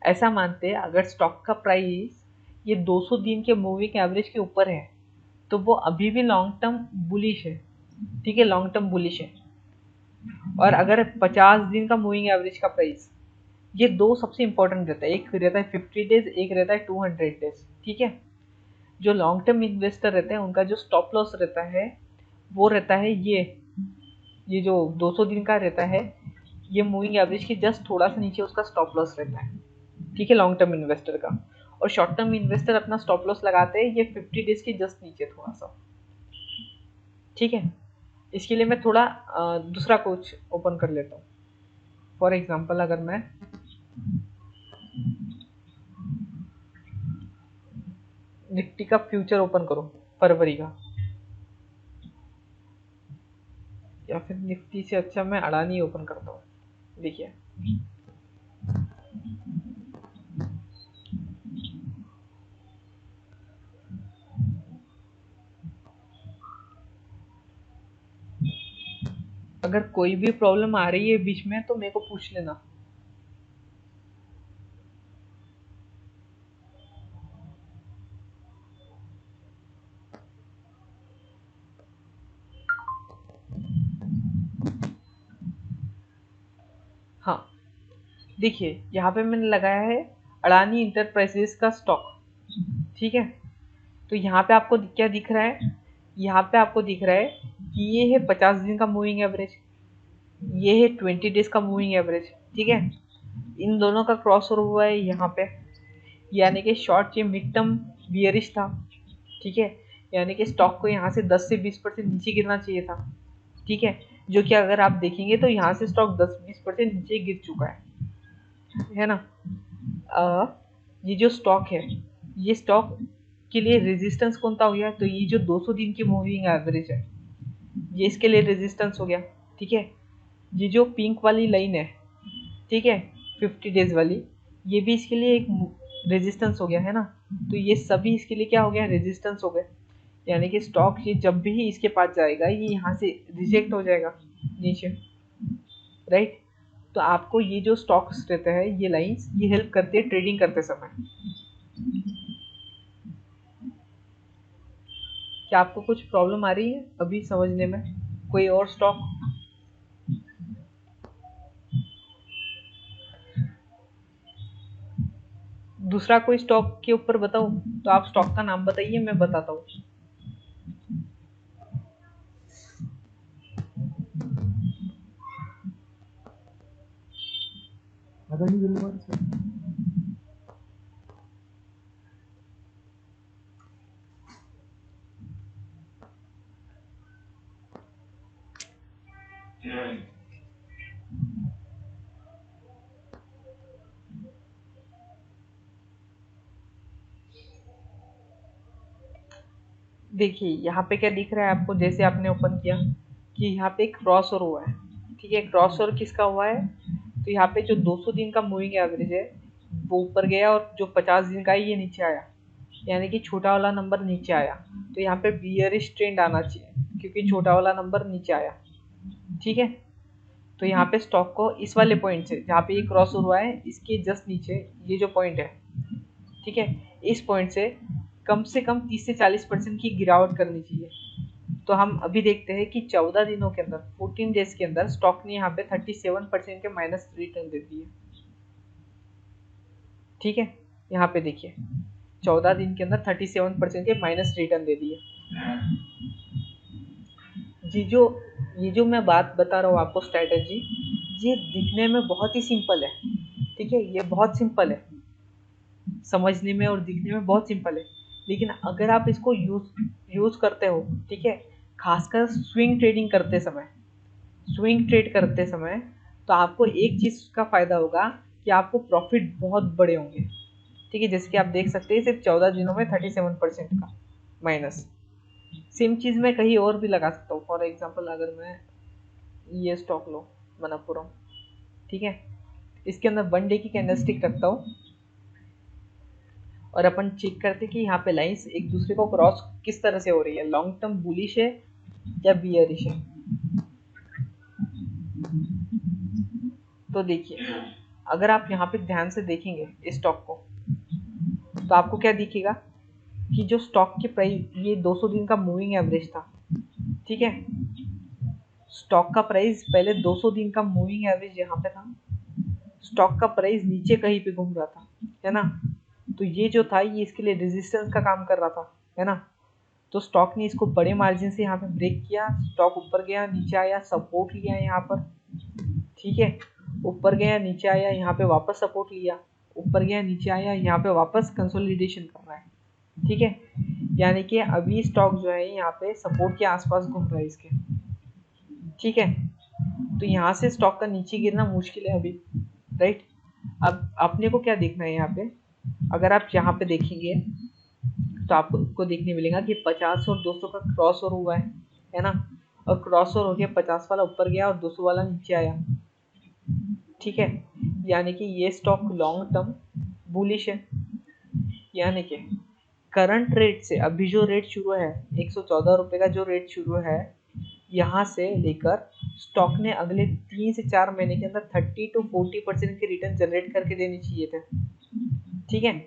ऐसा मानते हैं अगर स्टॉक का प्राइस ये 200 दिन के मूविंग एवरेज के ऊपर है तो वो अभी भी लॉन्ग टर्म बुलिश है, ठीक है, लॉन्ग टर्म बुलिश है। और अगर 50 दिन का मूविंग एवरेज का प्राइस, ये दो सबसे इंपॉर्टेंट रहता है, एक रहता है 50 डेज, एक रहता है 200 डेज, ठीक है। जो लॉन्ग टर्म इन्वेस्टर रहते हैं उनका जो स्टॉप लॉस रहता है वो रहता है ये जो 200 दिन का रहता है ये मूविंग एवरेज के जस्ट थोड़ा सा नीचे उसका स्टॉप लॉस रहता है, ठीक है, लॉन्ग टर्म इन्वेस्टर का। और शॉर्ट टर्म इन्वेस्टर अपना स्टॉप लॉस लगाते हैं ये 50 डेज के जस्ट नीचे थोड़ा सा, ठीक है। इसके लिए मैं थोड़ा दूसरा कुछ ओपन कर लेता हूँ। फॉर एग्जांपल अगर मैं निफ्टी का फ्यूचर ओपन करो फरवरी का, या फिर निफ्टी से अच्छा मैं अडानी ओपन करता हूँ। देखिए अगर कोई भी प्रॉब्लम आ रही है बीच में तो मेरे को पूछ लेना। हाँ देखिए यहाँ पे मैंने लगाया है अडानी इंटरप्राइजेस का स्टॉक, ठीक है। तो यहाँ पे आपको क्या दिख रहा है, यहाँ पे आपको दिख रहा है कि ये है 50 दिन का मूविंग एवरेज, ये है 20 डेज का मूविंग एवरेज, ठीक है। इन दोनों का क्रॉस ओवर हुआ है यहाँ पे, यानी कि शॉर्ट ये मिड टर्म बियरिश था, ठीक है। यानी कि स्टॉक को यहाँ से 10 से 20% नीचे गिरना चाहिए था, ठीक है। जो कि अगर आप देखेंगे तो यहाँ से स्टॉक 10-20% नीचे गिर चुका है ना। ये जो स्टॉक है, ये स्टॉक के लिए रेजिस्टेंस कौन सा हो गया, तो ये जो 200 दिन की मूविंग एवरेज है ये इसके लिए रेजिस्टेंस हो गया, ठीक है। ये जो पिंक वाली लाइन है, ठीक है, 50 डेज वाली, ये भी इसके लिए एक रेजिस्टेंस हो गया है ना। तो ये सभी इसके लिए क्या हो गया, रेजिस्टेंस हो गए। यानी कि स्टॉक ये जब भी इसके पास जाएगा ये यहाँ से रिजेक्ट हो जाएगा नीचे, राइट। तो आपको ये जो स्टॉक्स रहते हैं ये लाइंस ये हेल्प करती है ट्रेडिंग करते समय। क्या आपको कुछ प्रॉब्लम आ रही है अभी समझने में, कोई और स्टॉक? दूसरा कोई स्टॉक के ऊपर बताओ, तो आप स्टॉक का नाम बताइए मैं बताता हूँ। देखिए यहाँ पे क्या दिख रहा है आपको, जैसे आपने ओपन किया कि यहाँ पे क्रॉस ओवर हुआ है, ठीक है। क्रॉस ओवर किसका हुआ है, तो यहाँ पे जो 200 दिन का मूविंग एवरेज है वो ऊपर गया और जो 50 दिन का है ये नीचे आया, यानी कि छोटा वाला नंबर नीचे आया। तो यहाँ पे बियरिश ट्रेंड आना चाहिए क्योंकि छोटा वाला नंबर नीचे आया, ठीक है। तो यहाँ पे स्टॉक को इस वाले पॉइंट से जहाँ पे ये क्रॉस ओवर हुआ है इसके जस्ट नीचे ये जो पॉइंट है, ठीक है, इस पॉइंट से कम 30 से 40% की गिरावट करनी चाहिए। तो हम अभी देखते हैं कि 14 दिनों के अंदर 14 डेज के अंदर स्टॉक ने यहाँ पे 37% के माइनस रिटर्न दे दिए, ठीक है। यहाँ पे देखिए 14 दिन के अंदर 37% के माइनस रिटर्न दे दिए। ये जो मैं बात बता रहा हूँ आपको स्ट्रैटेजी, ये दिखने में बहुत ही सिंपल है, ठीक है। ये बहुत सिंपल है समझने में और दिखने में बहुत सिंपल है, लेकिन अगर आप इसको यूज करते हो, ठीक है, खासकर स्विंग ट्रेड करते समय तो आपको एक चीज का फायदा होगा कि आपको प्रॉफिट बहुत बड़े होंगे, ठीक है। जैसे कि आप देख सकते हैं सिर्फ 14 दिनों में 37% का माइनस। सेम चीज मैं कहीं और भी लगा सकता हूँ। फॉर एग्जाम्पल अगर मैं ये स्टॉक लो मनप्पुरम, ठीक है, इसके अंदर 1 डे की कैंडलस्टिक रखता हूँ और अपन चेक करते कि यहाँ पे लाइंस एक दूसरे को क्रॉस किस तरह से हो रही है, लॉन्ग टर्म बुलिश है या बियरिश है। तो देखिए अगर आप यहाँ पे ध्यान से देखेंगे इस स्टॉक को तो आपको क्या दिखेगा कि जो स्टॉक की प्राइस ये 200 दिन का मूविंग एवरेज था, ठीक है। स्टॉक का प्राइस पहले 200 दिन का मूविंग एवरेज यहाँ पे था, स्टॉक का प्राइस नीचे कहीं पे घूम रहा था, है ना। तो ये जो था ये इसके लिए रेजिस्टेंस का काम कर रहा था, है ना। तो स्टॉक ने इसको बड़े मार्जिन से यहाँ पे ब्रेक किया, स्टॉक ऊपर गया नीचे आया, सपोर्ट लिया यहाँ पर, ठीक है, ऊपर गया नीचे आया, यहाँ पे वापस सपोर्ट लिया, ऊपर गया नीचे आया, यहाँ पे वापस कंसोलिडेशन कर रहा है, ठीक है। यानी कि अभी स्टॉक जो है यहाँ पे सपोर्ट के आसपास घूम रहा है इसके, ठीक है। तो यहाँ से स्टॉक का नीचे गिरना मुश्किल है अभी, राइट। अब अपने को क्या देखना है यहाँ पे, अगर आप यहाँ पे देखेंगे तो आपको देखने मिलेगा कि 50 और 200 का क्रॉस ओवर हुआ है ना, और क्रॉस ओवर हो गया, 50 वाला ऊपर गया और 200 वाला नीचे आया, ठीक है, यानी कि ये स्टॉक लॉन्ग टर्म बुलिश है। यानी कि करंट रेट से अभी जो रेट शुरू है 114 रुपये का जो रेट शुरू है, यहाँ से लेकर स्टॉक ने अगले 3 से 4 महीने के अंदर 30 to 40% के रिटर्न जनरेट करके देने चाहिए थे, ठीक है।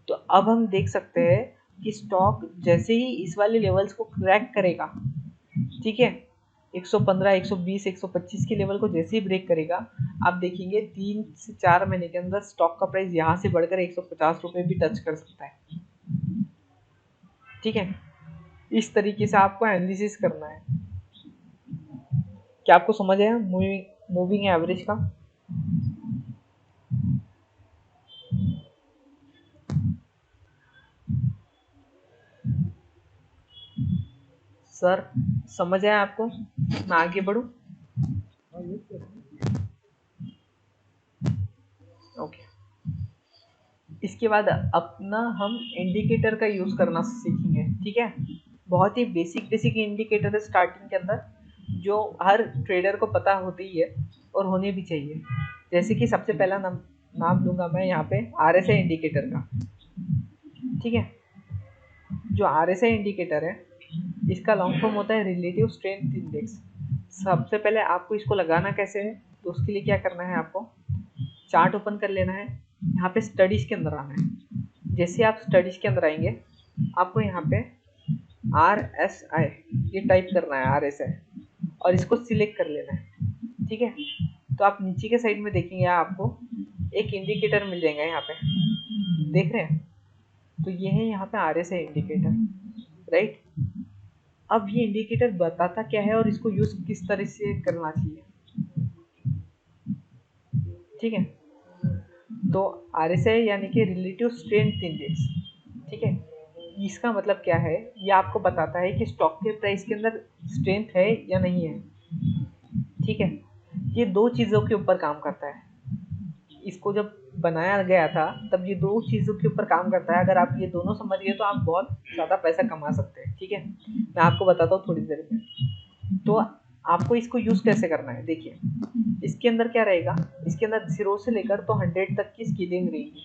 तो अब हम देख सकते हैं कि स्टॉक जैसे ही इस वाले लेवल्स को क्रैक करेगा, ठीक है, 115, 120, 125 के लेवल को जैसे ही ब्रेक करेगा, आप देखेंगे 3 से 4 महीने के अंदर स्टॉक का प्राइस यहाँ से बढ़कर 150 रुपये भी टच कर सकता है, ठीक है। इस तरीके से आपको एनालिसिस करना है। क्या आपको समझ आया मूविंग एवरेज का? सर समझ आया आपको? मैं आगे बढ़ूं? ओके। इसके बाद अपना हम इंडिकेटर का यूज करना सीखेंगे, ठीक है। बहुत ही बेसिक इंडिकेटर है स्टार्टिंग के अंदर, जो हर ट्रेडर को पता होती ही है और होने भी चाहिए। जैसे कि सबसे पहला नाम लूंगा मैं यहाँ पे RSI इंडिकेटर का, ठीक है। जो RSI इंडिकेटर है, इसका लॉन्ग फॉर्म होता है रिलेटिव स्ट्रेंथ इंडेक्स। सबसे पहले आपको इसको लगाना कैसे है, तो उसके लिए क्या करना है, आपको चार्ट ओपन कर लेना है, यहाँ पे स्टडीज के अंदर आना है। जैसे आप स्टडीज के अंदर आएंगे, आपको यहाँ पे RSI ये टाइप करना है, RSI, और इसको सिलेक्ट कर लेना है, ठीक है। तो आप नीचे के साइड में देखेंगे, आपको एक इंडिकेटर मिल जाएगा यहाँ पे, देख रहे हैं? तो ये है यहाँ पे RSI इंडिकेटर, राइट। अब ये इंडिकेटर बताता क्या है और इसको यूज किस तरह से करना चाहिए, ठीक है। तो RSI यानी कि रिलेटिव स्ट्रेंथ इंडेक्स, ठीक है। इसका मतलब क्या है, ये आपको बताता है कि स्टॉक के प्राइस के अंदर स्ट्रेंथ है या नहीं है, ठीक है। ये दो चीज़ों के ऊपर काम करता है। इसको जब बनाया गया था तब ये दो चीज़ों के ऊपर काम करता है। अगर आप ये दोनों समझ गए तो आप बहुत ज़्यादा पैसा कमा सकते हैं, ठीक है। मैं आपको बताता हूँ थोड़ी देर में। तो आपको इसको यूज़ कैसे करना है, देखिए इसके अंदर क्या रहेगा, इसके अंदर 0 से लेकर तो 100 तक की स्केलिंग रहेगी,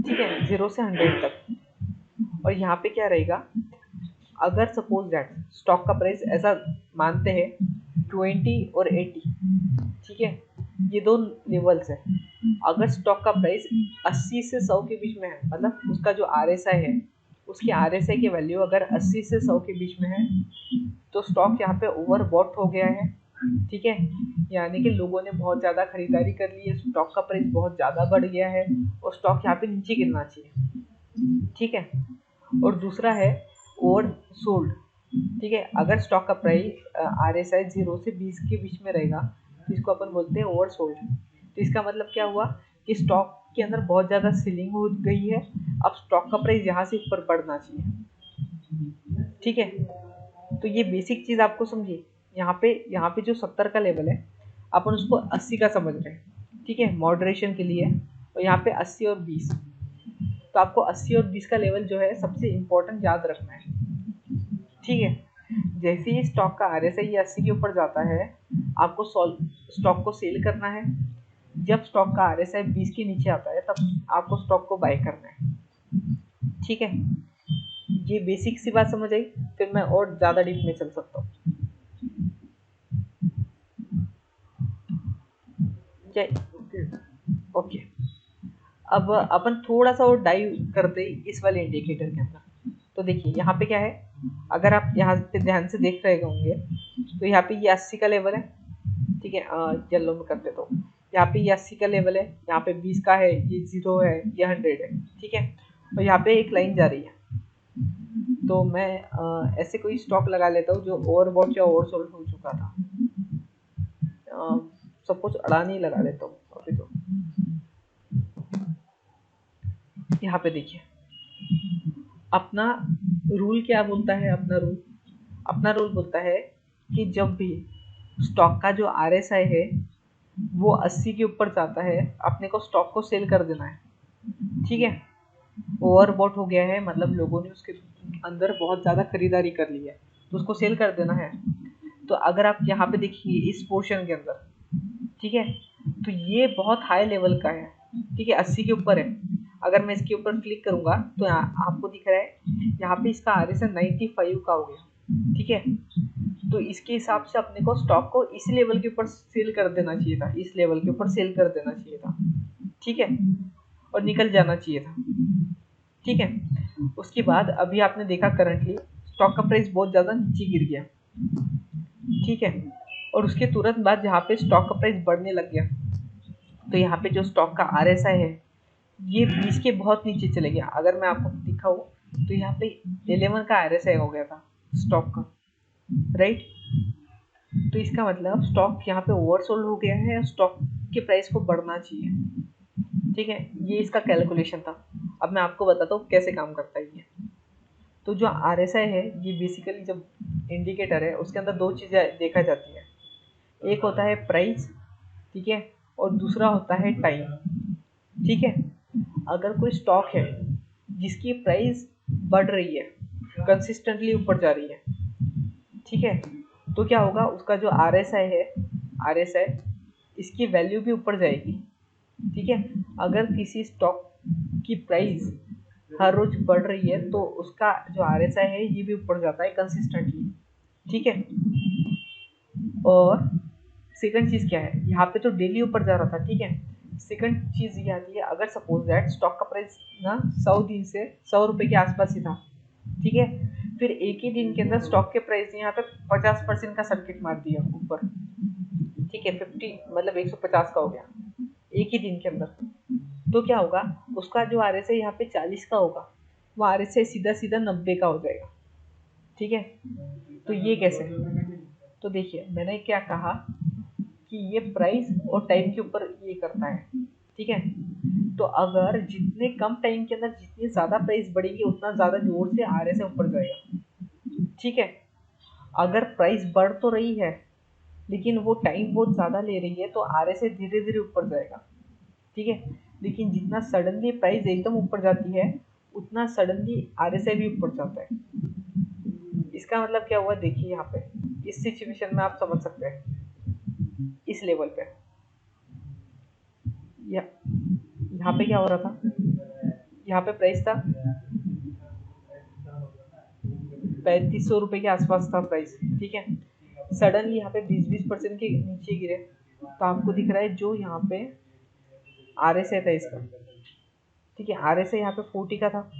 ठीक है, 0 से 100 तक। और यहाँ पे क्या रहेगा, अगर सपोज दैट स्टॉक का प्राइस ऐसा मानते हैं 20 और 80, ठीक है, ये दो लेवल्स है। अगर स्टॉक का प्राइस 80 से 100 के बीच में है, मतलब उसका जो RSI है, उसकी RSI की वैल्यू अगर 80 से 100 के बीच में है, तो स्टॉक यहाँ पे ओवरबॉट हो गया है, ठीक है। यानी कि लोगों ने बहुत ज़्यादा खरीदारी कर ली है, स्टॉक का प्राइस बहुत ज़्यादा बढ़ गया है और स्टॉक यहाँ पे नीचे गिरना चाहिए, ठीक है। और दूसरा है ओवर सोल्ड, ठीक है। अगर स्टॉक का प्राइस RSI 0 से 20 के बीच में रहेगा, तो इसको अपन बोलते हैं ओवर सोल्ड। तो इसका मतलब क्या हुआ कि स्टॉक के अंदर बहुत ज़्यादा सेलिंग हो गई है, अब स्टॉक का प्राइस यहाँ से ऊपर बढ़ना चाहिए, ठीक है। तो ये बेसिक चीज़ आपको समझिए। यहाँ पे जो 70 का लेवल है, अपन उसको 80 का समझ रहे हैं, ठीक है, मॉडरेशन के लिए। और यहाँ पे 80 और 20, तो आपको 80 और 20 का लेवल जो है सबसे इम्पोर्टेंट याद रखना है, ठीक है। जैसे ही स्टॉक का RSI 80 के ऊपर जाता है, आपको स्टॉक को सेल करना है। जब स्टॉक का RSI 20 के नीचे आता है, तब आपको स्टॉक को बाय करना है, ठीक है। ये बेसिक सी बात समझ आई, फिर मैं और ज़्यादा डीप में चल सकता हूँ। ओके। अब अपन थोड़ा सा और डाइव करते इस वाले इंडिकेटर के अंदर। तो देखिए यहाँ पे क्या है, अगर आप यहाँ पे ध्यान से देख रहे होंगे, तो यहाँ पे ये 80 का लेवल है, ठीक है, येलो में करते तो यहाँ पे ये 80 का लेवल है, यहाँ पे 20 का है, ये 0 है, ये 100 है, ठीक है। और यहाँ पे एक लाइन जा रही है, तो मैं ऐसे कोई स्टॉक लगा लेता हूँ जो ओवरबॉट या ओवरसोल्ड हो चुका था। सपोज अडानी लगा लेता हूँ अभी। तो यहाँ पे देखिए अपना रूल क्या बोलता है, अपना रूल बोलता है कि जब भी स्टॉक का जो RSI है वो 80 के ऊपर जाता है, अपने को स्टॉक को सेल कर देना है, ठीक है। ओवरबॉट हो गया है, मतलब लोगों ने उसके अंदर बहुत ज़्यादा खरीदारी कर ली है, तो उसको सेल कर देना है। तो अगर आप यहाँ पे देखिए इस पोर्शन के अंदर, ठीक है, तो ये बहुत हाई लेवल का है, ठीक है, 80 के ऊपर है। अगर मैं इसके ऊपर क्लिक करूंगा तो यहाँ आपको दिख रहा है, यहाँ पे इसका RSI 95 का हो गया, ठीक है। तो इसके हिसाब से अपने को स्टॉक को इस लेवल के ऊपर सेल कर देना चाहिए था, इस लेवल के ऊपर सेल कर देना चाहिए था, ठीक है, और निकल जाना चाहिए था, ठीक है। उसके बाद अभी आपने देखा करंटली स्टॉक का प्राइस बहुत ज़्यादा नीचे गिर गया, ठीक है, और उसके तुरंत बाद जहाँ पे स्टॉक का प्राइस बढ़ने लग गया, तो यहाँ पे जो स्टॉक का RSI है ये 20 के बहुत नीचे चले गया। अगर मैं आपको दिखाऊँ तो यहाँ पे 11 का RSI हो गया था स्टॉक का, राइट। तो इसका मतलब स्टॉक यहाँ पे ओवरसोल्ड हो गया है, स्टॉक के प्राइस को बढ़ना चाहिए, ठीक है। ये इसका कैलकुलेशन था। अब मैं आपको बताता हूँ कैसे काम करता है ये। तो जो RSI है ये बेसिकली जब इंडिकेटर है उसके अंदर दो चीज़ें देखा जाती है, एक होता है प्राइस, ठीक है, और दूसरा होता है टाइम, ठीक है। अगर कोई स्टॉक है जिसकी प्राइस बढ़ रही है, कंसिस्टेंटली ऊपर जा रही है, ठीक है, तो क्या होगा, उसका जो RSI है, RSI इसकी वैल्यू भी ऊपर जाएगी, ठीक है। अगर किसी स्टॉक की प्राइस हर रोज बढ़ रही है तो उसका जो RSI है ये भी ऊपर जाता है कंसिस्टेंटली, ठीक है। और सेकंड चीज़ क्या है, यहाँ पे तो डेली ऊपर जा रहा था, ठीक है। सेकंड चीज़ ये आती है, अगर सपोज दैट स्टॉक का प्राइस ना 100 दिन से 100 रुपये के आसपास ही था, ठीक है, फिर एक ही दिन के अंदर स्टॉक के प्राइस ने यहाँ पे 50% का सर्किट मार दिया ऊपर, ठीक है, 50 मतलब 150 का हो गया एक ही दिन के अंदर। तो क्या होगा, उसका जो RSI यहाँ पे 40 का होगा, वो RSI सीधा सीधा 90 का हो जाएगा, ठीक है। तो ये कैसे, तो देखिए मैंने क्या कहा कि ये प्राइस और टाइम के ऊपर ये करता है, ठीक है। तो अगर जितने कम टाइम के अंदर जितनी ज़्यादा प्राइस बढ़ेगी उतना ज़्यादा जोर से RSI ऊपर जाएगा, ठीक है। अगर प्राइस बढ़ तो रही है लेकिन वो टाइम बहुत ज़्यादा ले रही है तो RSI धीरे धीरे ऊपर जाएगा, ठीक है। लेकिन जितना सडनली प्राइस एकदम ऊपर जाती है उतना सडनली RSI भी ऊपर जाता है। इसका मतलब क्या हुआ, देखिए यहाँ पे इस सिचुएशन में आप समझ सकते हैं, इस लेवल पे या यहाँ पे क्या हो रहा था, यहाँ पे प्राइस था 3500 रुपये के आसपास था प्राइस, ठीक है। सडनली यहाँ पे 20% के नीचे गिरे, तो आपको दिख रहा है जो यहाँ पे RSI था इसका, ठीक है, RSI यहाँ पे 40 का था,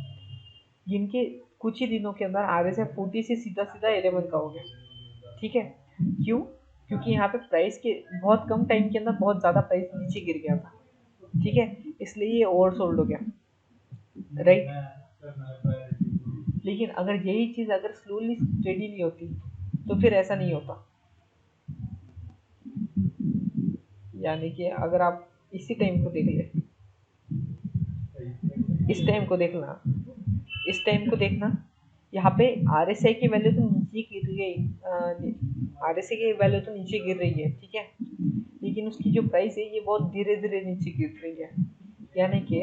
जिनके कुछ ही दिनों के अंदर RSI 40 से सीधा सीधा 11 का हो गया, ठीक है। क्यों, क्योंकि यहाँ पे प्राइस के बहुत कम टाइम के अंदर बहुत ज़्यादा प्राइस नीचे गिर गया था, ठीक है, इसलिए ये ओवरसोल्ड हो गया, राइट। लेकिन अगर यही चीज़ अगर स्लोली स्टेडी नहीं होती तो फिर ऐसा नहीं होता। यानी कि अगर आप इसी टाइम को देख ले, इस टाइम को देखना, इस टाइम को देखना, यहाँ पे RSI की वैल्यू तो नीचे गिर गई, RSI की वैल्यू तो नीचे गिर रही है, ठीक है, लेकिन उसकी जो प्राइस है ये बहुत धीरे धीरे नीचे गिर रही है। यानी कि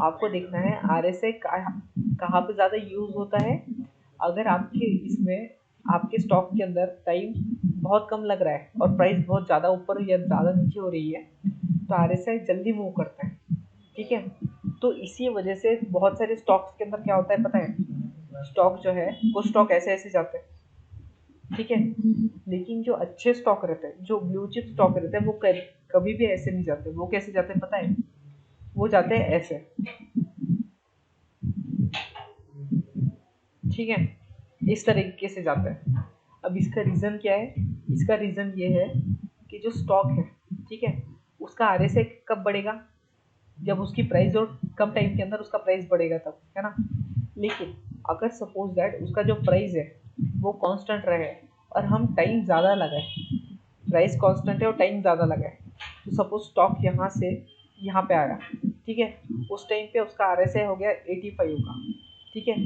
आपको देखना है RSI कहाँ पे ज़्यादा यूज़ होता है, अगर आपके इसमें आपके स्टॉक के अंदर टाइम बहुत कम लग रहा है और प्राइस बहुत ज़्यादा ऊपर या ज़्यादा नीचे हो रही है तो RSI जल्दी मूव करता है, ठीक है। तो इसी वजह से बहुत सारे स्टॉक्स के अंदर क्या होता है पता है, स्टॉक जो है वो स्टॉक ऐसे ऐसे जाते हैं, ठीक है। लेकिन जो अच्छे स्टॉक रहते हैं, जो ब्लू चिप स्टॉक रहते हैं, वो कभी भी ऐसे नहीं जाते, वो कैसे जाते हैं पता है, वो जाते हैं ऐसे, ठीक है, इस तरीके से जाता है। अब इसका रीज़न क्या है, इसका रीज़न ये है कि जो स्टॉक है, ठीक है, उसका RSI कब बढ़ेगा, जब उसकी प्राइस और कम टाइम के अंदर उसका प्राइस बढ़ेगा तब, है ना। लेकिन अगर सपोज दैट उसका जो प्राइस है वो कांस्टेंट रहे और हम टाइम ज़्यादा लगाए, प्राइस कांस्टेंट है और टाइम ज़्यादा लगाए, तो सपोज स्टॉक यहाँ से यहाँ पे आया, ठीक है, उस टाइम पे उसका RSI हो गया 85 का, ठीक है।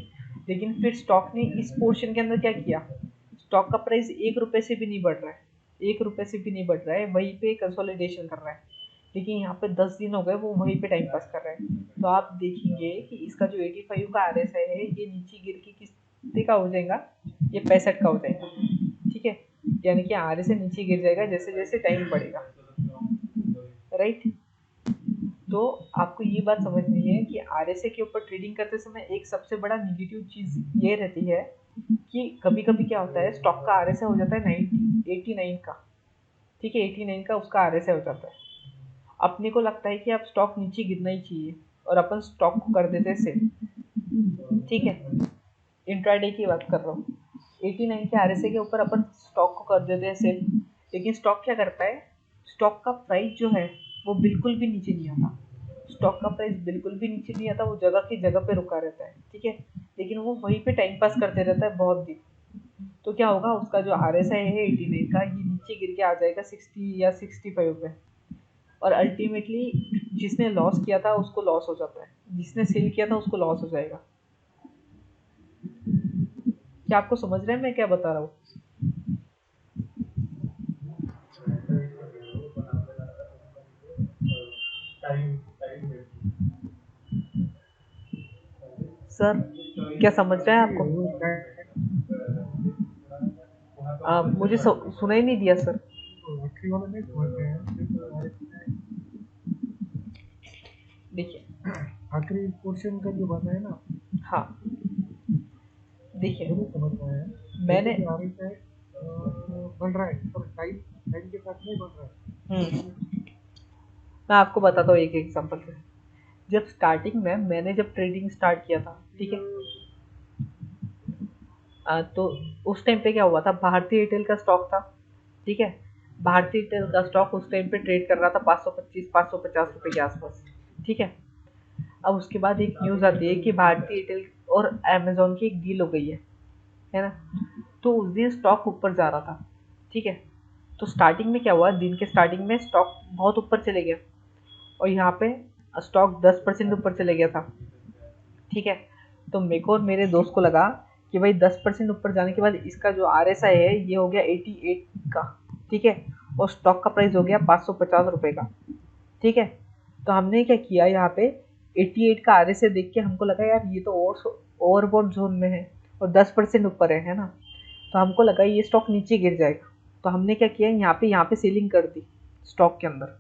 लेकिन फिर स्टॉक ने इस पोर्शन के अंदर क्या किया, स्टॉक का प्राइस 1 रुपये से भी नहीं बढ़ रहा है, 1 रुपये से भी नहीं बढ़ रहा है, वहीं पे कंसोलिडेशन कर रहा है, लेकिन यहाँ पे 10 दिन हो गए वो वहीं पे टाइम पास कर रहे हैं। तो आप देखेंगे कि इसका जो 85 का RSI है ये नीचे गिर के कितने का हो जाएगा, ये 65 का हो जाएगा। ठीक है, यानी कि RSI नीचे गिर जाएगा जैसे जैसे टाइम बढ़ेगा, राइट। तो आपको ये बात समझनी है कि RSI के ऊपर ट्रेडिंग करते समय एक सबसे बड़ा निगेटिव चीज ये रहती है कि कभी कभी क्या होता है, स्टॉक का RSI हो जाता है 90 89 का। ठीक है, 89 का उसका RSI हो जाता है। अपने को लगता है कि अब स्टॉक नीचे गिरना ही चाहिए और अपन स्टॉक को कर देते हैं सेल। ठीक है, इंट्राडे की बात कर रहा हूँ। 89 के RSI के ऊपर अपन स्टॉक को कर देते हैं सेल, लेकिन स्टॉक क्या करता है, स्टॉक का प्राइस जो है वो बिल्कुल भी नीचे नहीं आता। स्टॉक का प्राइस बिल्कुल भी नीचे नहीं आता, वो जगह की जगह पे रुका रहता है। ठीक है, लेकिन वो वहीं पे टाइम पास करते रहता है बहुत दिन। तो क्या होगा, उसका जो RSI है 89 का, ये नीचे गिर के आ जाएगा 60 या 65 पे। और अल्टीमेटली जिसने लॉस किया था उसको लॉस हो जाता है, जिसने सेल किया था उसको लॉस हो जाएगा। क्या आपको समझ रहे हैं मैं क्या बता रहा हूँ? सर क्या समझ रहे हैं आपको? मुझे सुना ही नहीं दिया सर। देखिए आखिरी पोर्शन का जो बताया ना, हाँ देखिए जरूर समझ में आया। मैंने जैसे कि RSI बढ़ रहा है पर टाइम टाइम के साथ नहीं बढ़ रहा है। मैं आपको बताता हूँ एक एग्जांपल से। जब स्टार्टिंग में मैंने जब ट्रेडिंग स्टार्ट किया था, ठीक है, तो उस टाइम पे क्या हुआ था, भारतीय एयरटेल का स्टॉक था। ठीक है, भारतीय एयरटेल का स्टॉक उस टाइम पे ट्रेड कर रहा था 525-550 रुपए के आसपास। ठीक है, अब उसके बाद एक न्यूज़ आती है कि भारतीय एयरटेल और अमेजोन की एक डील हो गई है ना। तो उस दिन स्टॉक ऊपर जा रहा था। ठीक है, तो स्टार्टिंग में क्या हुआ, दिन के स्टार्टिंग में स्टॉक बहुत ऊपर चले गया और यहाँ पे स्टॉक 10% ऊपर चले गया था। ठीक है, तो मेरे को और मेरे दोस्त को लगा कि भाई 10% ऊपर जाने के बाद इसका जो RSI है ये हो गया 88 का। ठीक है, और स्टॉक का प्राइस हो गया 550 रुपए का। ठीक है, तो हमने क्या किया, यहाँ पे 88 का RSI देख के हमको लगा यार ये तो ओवरबॉट जोन में है और 10% ऊपर है ना। तो हमको लगा ये स्टॉक नीचे गिर जाएगा। तो हमने क्या किया, यहाँ पे सेलिंग कर दी स्टॉक के अंदर।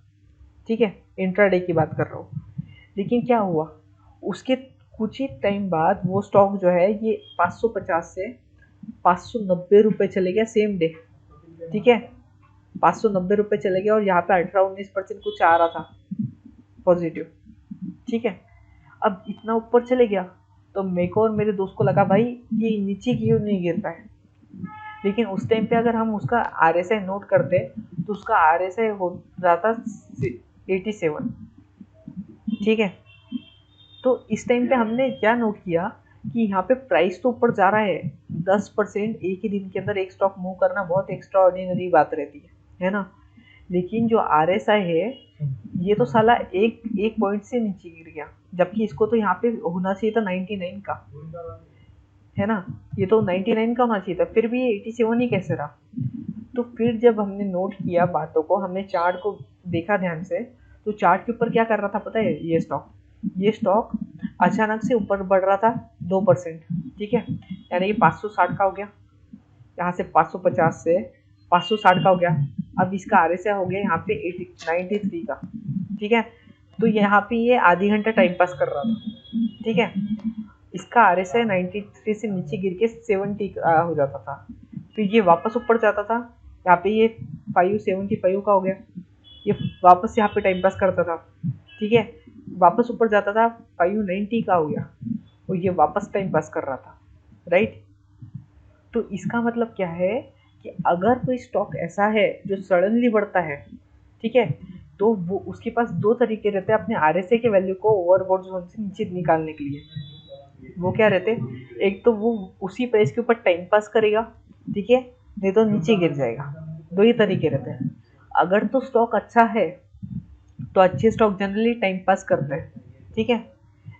ठीक है, इंट्राडे की बात कर रहा हूँ। लेकिन क्या हुआ, उसके कुछ ही टाइम बाद वो स्टॉक जो है ये 550 से 590 रुपये चले गया सेम डे। ठीक है, 590 रुपये चले गया और यहाँ पे 18-19% कुछ आ रहा था पॉजिटिव। ठीक है, अब इतना ऊपर चले गया तो मेरे को और मेरे दोस्त को लगा भाई ये नीचे क्यों नहीं गिरता है। लेकिन उस टाइम पे अगर हम उसका RSI नोट करते तो उसका RSI हो जाता 87। ठीक है, तो इस टाइम पे हमने क्या नोट किया कि यहाँ पे प्राइस तो ऊपर जा रहा है, 10% एक ही दिन के अंदर एक स्टॉक मूव करना बहुत एक्स्ट्रा ऑर्डिनरी बात रहती है ना। लेकिन जो RSI है ये तो साला एक एक पॉइंट से नीचे गिर गया, जबकि इसको तो यहाँ पे होना चाहिए था 99 का, है ना। ये तो 99 का होना चाहिए था, फिर भी ये 87 ही कैसे रहा। तो फिर जब हमने नोट किया बातों को, हमने चार्ट को देखा ध्यान से, तो चार्ट के ऊपर क्या कर रहा था पता है, ये स्टॉक अचानक से ऊपर बढ़ रहा था 2%। ठीक है, यानी कि 560 का हो गया, यहाँ से 550 से 560 का हो गया। अब इसका RSI हो गया यहाँ पे 93 का। ठीक है, तो यहाँ पे ये आधी घंटा टाइम पास कर रहा था। ठीक है, इसका RSI 93 से नीचे गिर के 70 हो जाता था, फिर ये वापस ऊपर जाता था, यहाँ पे ये 575 का हो गया, ये वापस यहाँ पे टाइम पास करता था। ठीक है, वापस ऊपर जाता था, 590 का हो गया और ये वापस टाइम पास कर रहा था, राइट। तो इसका मतलब क्या है कि अगर कोई स्टॉक ऐसा है जो सडनली बढ़ता है, ठीक है, तो वो उसके पास दो तरीके रहते हैं अपने RSI के वैल्यू को ओवरबॉट जोन से नीचे निकालने के लिए। वो क्या रहते हैं, एक तो वो उसी प्राइस के ऊपर टाइम पास करेगा, ठीक है, नहीं तो नीचे गिर जाएगा। दो ही तरीके रहते हैं। अगर तो स्टॉक अच्छा है तो अच्छे स्टॉक जनरली टाइम पास करते हैं। ठीक है,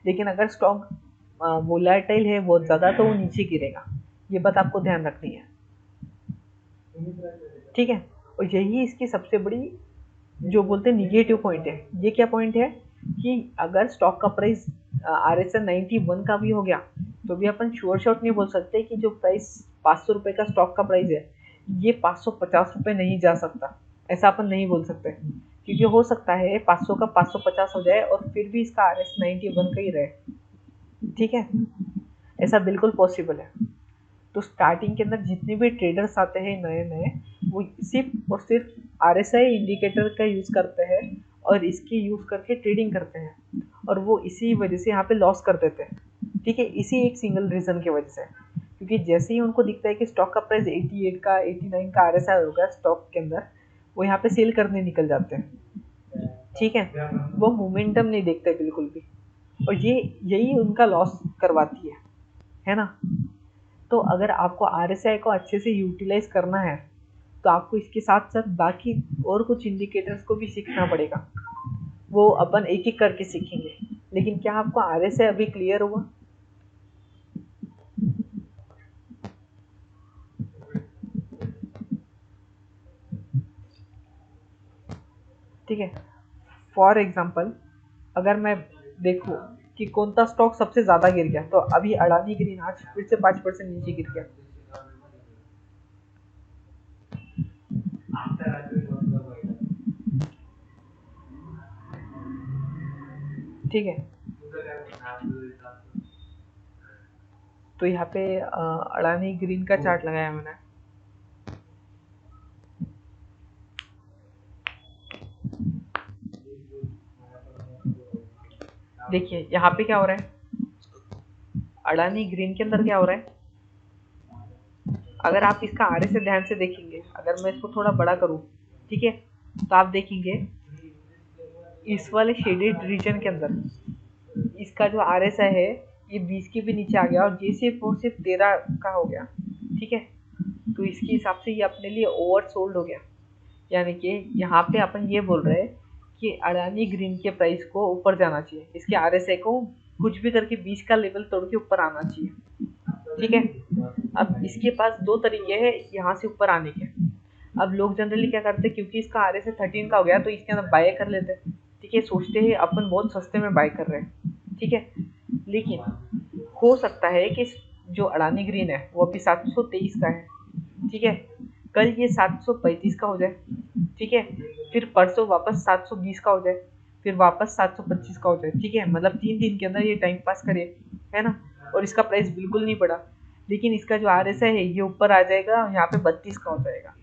लेकिन अगर स्टॉक वोलेटाइल है बहुत ज़्यादा तो वो नीचे गिरेगा। ये बात आपको ध्यान रखनी है। ठीक है, और यही इसकी सबसे बड़ी जो बोलते हैं निगेटिव पॉइंट है। ये क्या पॉइंट है कि अगर स्टॉक का प्राइस RSI 91 का भी हो गया तो भी अपन श्योर शॉट नहीं बोल सकते कि जो प्राइस 500 रुपये का स्टॉक का प्राइस है ये 550 रुपये नहीं जा सकता, ऐसा अपन नहीं बोल सकते। क्योंकि हो सकता है 500 का 550 हो जाए और फिर भी इसका RSI 91 का ही रहे, ठीक है, ऐसा बिल्कुल पॉसिबल है। तो स्टार्टिंग के अंदर जितने भी ट्रेडर्स आते हैं नए नए, वो सिर्फ और सिर्फ RSI इंडिकेटर का यूज़ करते हैं और इसकी यूज़ करके ट्रेडिंग करते हैं और वो इसी वजह से यहाँ पे लॉस कर देते हैं, ठीक है, इसी एक सिंगल रीज़न की वजह से। क्योंकि जैसे ही उनको दिखता है कि स्टॉक का प्राइस 88 का 89 का RSI होगा स्टॉक के अंदर, वो यहाँ पे सेल करने निकल जाते हैं, ठीक है, वो मोमेंटम नहीं देखते बिल्कुल भी, और ये यही उनका लॉस करवाती है ना। तो अगर आपको RSI को अच्छे से यूटिलाइज करना है तो आपको इसके साथ साथ बाकी और कुछ इंडिकेटर्स को भी सीखना पड़ेगा। वो अपन एक एक करके सीखेंगे। लेकिन क्या आपको RSI अभी क्लियर हुआ? ठीक है, फॉर एग्जाम्पल अगर मैं देखूँ कि कौन सा स्टॉक सबसे ज़्यादा गिर गया, तो अभी अडानी ग्रीन आज फिर से 5% नीचे गिर गया। ठीक है, तो यहाँ पे अडानी ग्रीन का चार्ट लगाया मैंने। देखिए यहाँ पे क्या हो रहा है, अडानी ग्रीन के अंदर क्या हो रहा है, अगर आप इसका RSI ध्यान से देखेंगे, अगर मैं इसको थोड़ा बड़ा करूँ, ठीक है, तो आप देखेंगे इस वाले शेडेड रीजन के अंदर इसका जो RSI है ये 20 के भी नीचे आ गया और ये सिर्फ और सिर्फ 13 का हो गया, ठीक है। तो इसके हिसाब से ये अपने लिए ओवर सोल्ड हो गया। यानी कि यहाँ पे अपन ये बोल रहे हैं कि अडानी ग्रीन के प्राइस को ऊपर जाना चाहिए, इसके RSI को कुछ भी करके 20 का लेवल तोड़ के ऊपर आना चाहिए, ठीक है। अब इसके पास दो तरीके हैं यहाँ से ऊपर आने के। अब लोग जनरली क्या करते हैं, क्योंकि इसका RSI 13 का हो गया तो इसके अंदर बाय कर लेते हैं, ठीक है, सोचते हैं अपन बहुत सस्ते में बाय कर रहे हैं, ठीक है। लेकिन हो सकता है कि जो अडानी ग्रीन है वो अभी 723 का है, ठीक है, कल ये 735 का हो जाए, ठीक है, फिर परसों वापस 720 का हो जाए, फिर वापस 725 का हो जाए, ठीक है, मतलब 3 दिन के अंदर ये टाइम पास करे, है ना, और इसका प्राइस बिल्कुल नहीं बढ़ा, लेकिन इसका जो RSI है ये ऊपर आ जाएगा, यहाँ पे 32 का हो जाएगा,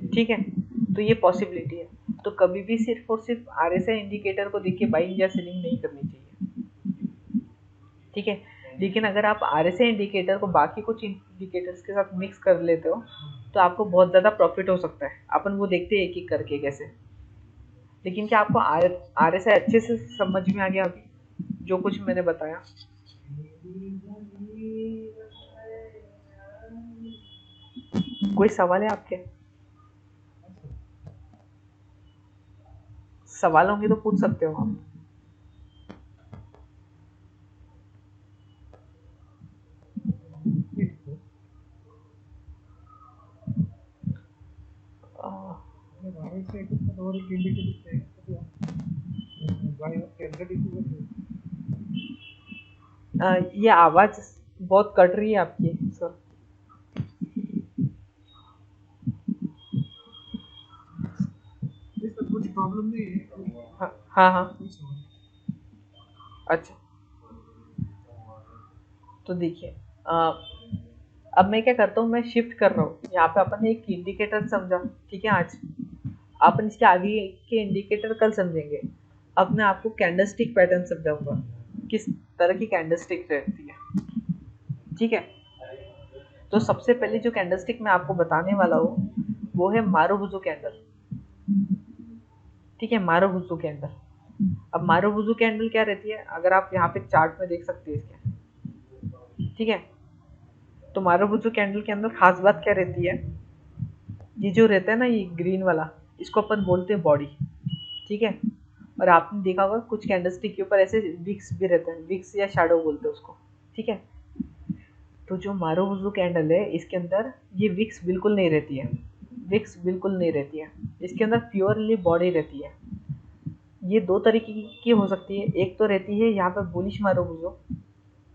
ठीक है। तो ये पॉसिबिलिटी है। तो कभी भी सिर्फ और सिर्फ RSI इंडिकेटर को देख के बाइंग या सेलिंग नहीं करनी चाहिए, ठीक है। लेकिन अगर आप RSI इंडिकेटर को बाकी कुछ इंडिकेटर्स के साथ मिक्स कर लेते हो तो आपको बहुत ज़्यादा प्रॉफिट हो सकता है। अपन वो देखते हैं एक एक करके कैसे। लेकिन क्या आपको RSI अच्छे से समझ में आ गया अभी जो कुछ मैंने बताया? कोई सवाल है आपके? सवाल होंगे तो पूछ सकते हो आप। RSI के साथ और एक इंडिकेटर है ये आवाज़ बहुत कट रही है आपकी सर। कुछ प्रॉब्लम नहीं है। हाँ हाँ हाँ, अच्छा। तो देखिए अब मैं क्या करता हूँ, मैं शिफ्ट कर रहा हूँ। यहाँ पे अपन ने एक इंडिकेटर समझा, ठीक है, आज अपन इसके आगे के इंडिकेटर कल समझेंगे। अब मैं आपको कैंडलस्टिक पैटर्न समझाऊंगा, किस तरह की कैंडलस्टिक रहती है, ठीक है। तो सबसे पहले जो कैंडलस्टिक मैं आपको बताने वाला हूँ वो है मारुबुजू कैंडल, ठीक है, मारुबुजू कैंडल। अब मारुबुजू कैंडल क्या रहती है, अगर आप यहाँ पे चार्ट में देख सकते हैं इसके, ठीक है। तो मारुबुजू कैंडल के अंदर खास बात क्या रहती है, ये जो रहता है ना ये ग्रीन वाला, इसको अपन बोलते हैं बॉडी, ठीक है। और आपने देखा होगा कुछ कैंडलस्टिक के ऊपर ऐसे विक्स भी रहते हैं, विक्स या शैडो बोलते हैं उसको, ठीक है। तो जो मारुबुजू कैंडल है इसके अंदर ये विक्स बिल्कुल नहीं रहती है, विक्स बिल्कुल नहीं रहती है, इसके अंदर प्योरली बॉडी रहती है। ये दो तरीके की हो सकती है, एक तो रहती है यहाँ पे बुलिश मारुबुजो,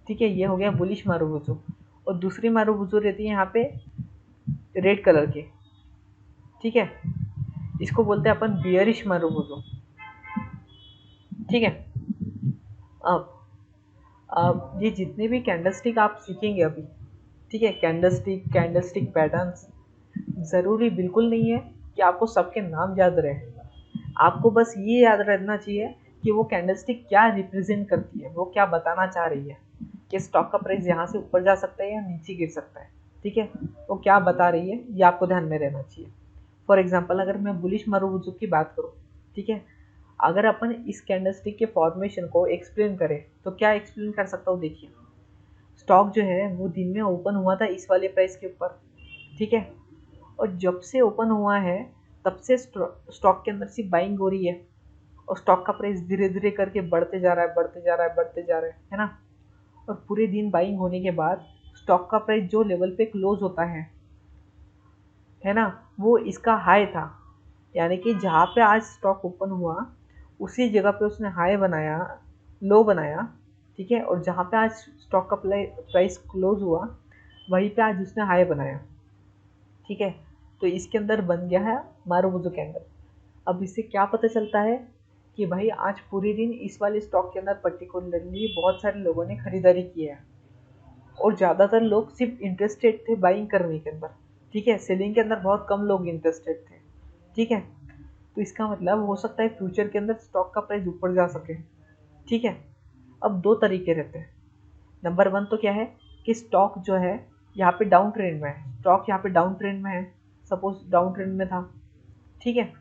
ठीक है, ये हो गया बुलिश मारुबुजो, और दूसरी मारुबुजो रहती है यहाँ पे रेड कलर की, ठीक है, इसको बोलते हैं अपन बियरिश मारुबुजो, ठीक है। अब ये जितने भी कैंडलस्टिक आप सीखेंगे अभी, ठीक है, कैंडलस्टिक पैटर्न्स, ज़रूरी बिल्कुल नहीं है कि आपको सबके नाम याद रहे। आपको बस ये याद रहना चाहिए कि वो कैंडलस्टिक क्या रिप्रेजेंट करती है, वो क्या बताना चाह रही है, कि स्टॉक का प्राइस यहाँ से ऊपर जा सकता है या नीचे गिर सकता है, ठीक है, वो क्या बता रही है ये आपको ध्यान में रहना चाहिए। फॉर एग्जाम्पल अगर मैं बुलिश मारुबुजो की बात करूँ, ठीक है, अगर अपन इस कैंडलस्टिक के फॉर्मेशन को एक्सप्लेन करें तो क्या एक्सप्लेन कर सकता हूँ, देखिए, स्टॉक जो है वो दिन में ओपन हुआ था इस वाले प्राइस के ऊपर, ठीक है, और जब से ओपन हुआ है तब से स्टॉक के अंदर सिर्फ बाइंग हो रही है, और स्टॉक का प्राइस धीरे धीरे करके बढ़ते जा रहा है, बढ़ते जा रहा है, बढ़ते जा रहा है ना। और पूरे दिन बाइंग होने के बाद स्टॉक का प्राइस जो लेवल पे क्लोज होता है ना, वो इसका हाई था, यानी कि जहाँ पे आज स्टॉक ओपन हुआ उसी जगह पे उसने हाई बनाया, लो बनाया, ठीक है, और जहाँ पे आज स्टॉक का प्राइस क्लोज हुआ वहीं पे आज उसने हाई बनाया, ठीक है। तो इसके अंदर बन गया है मारुबुजो कैंडल। अब इससे क्या पता चलता है कि भाई आज पूरे दिन इस वाले स्टॉक के अंदर पर्टिकुलरली बहुत सारे लोगों ने खरीदारी की है, और ज़्यादातर लोग सिर्फ इंटरेस्टेड थे बाइंग करने के अंदर, ठीक है, सेलिंग के अंदर बहुत कम लोग इंटरेस्टेड थे, ठीक है। तो इसका मतलब हो सकता है फ्यूचर के अंदर स्टॉक का प्राइस ऊपर जा सके, ठीक है। अब दो तरीके रहते हैं। नंबर वन तो क्या है कि स्टॉक जो है यहाँ पे डाउन ट्रेंड में है, स्टॉक यहाँ पे डाउन ट्रेंड में है, सपोज डाउन ट्रेंड में था, ठीक है,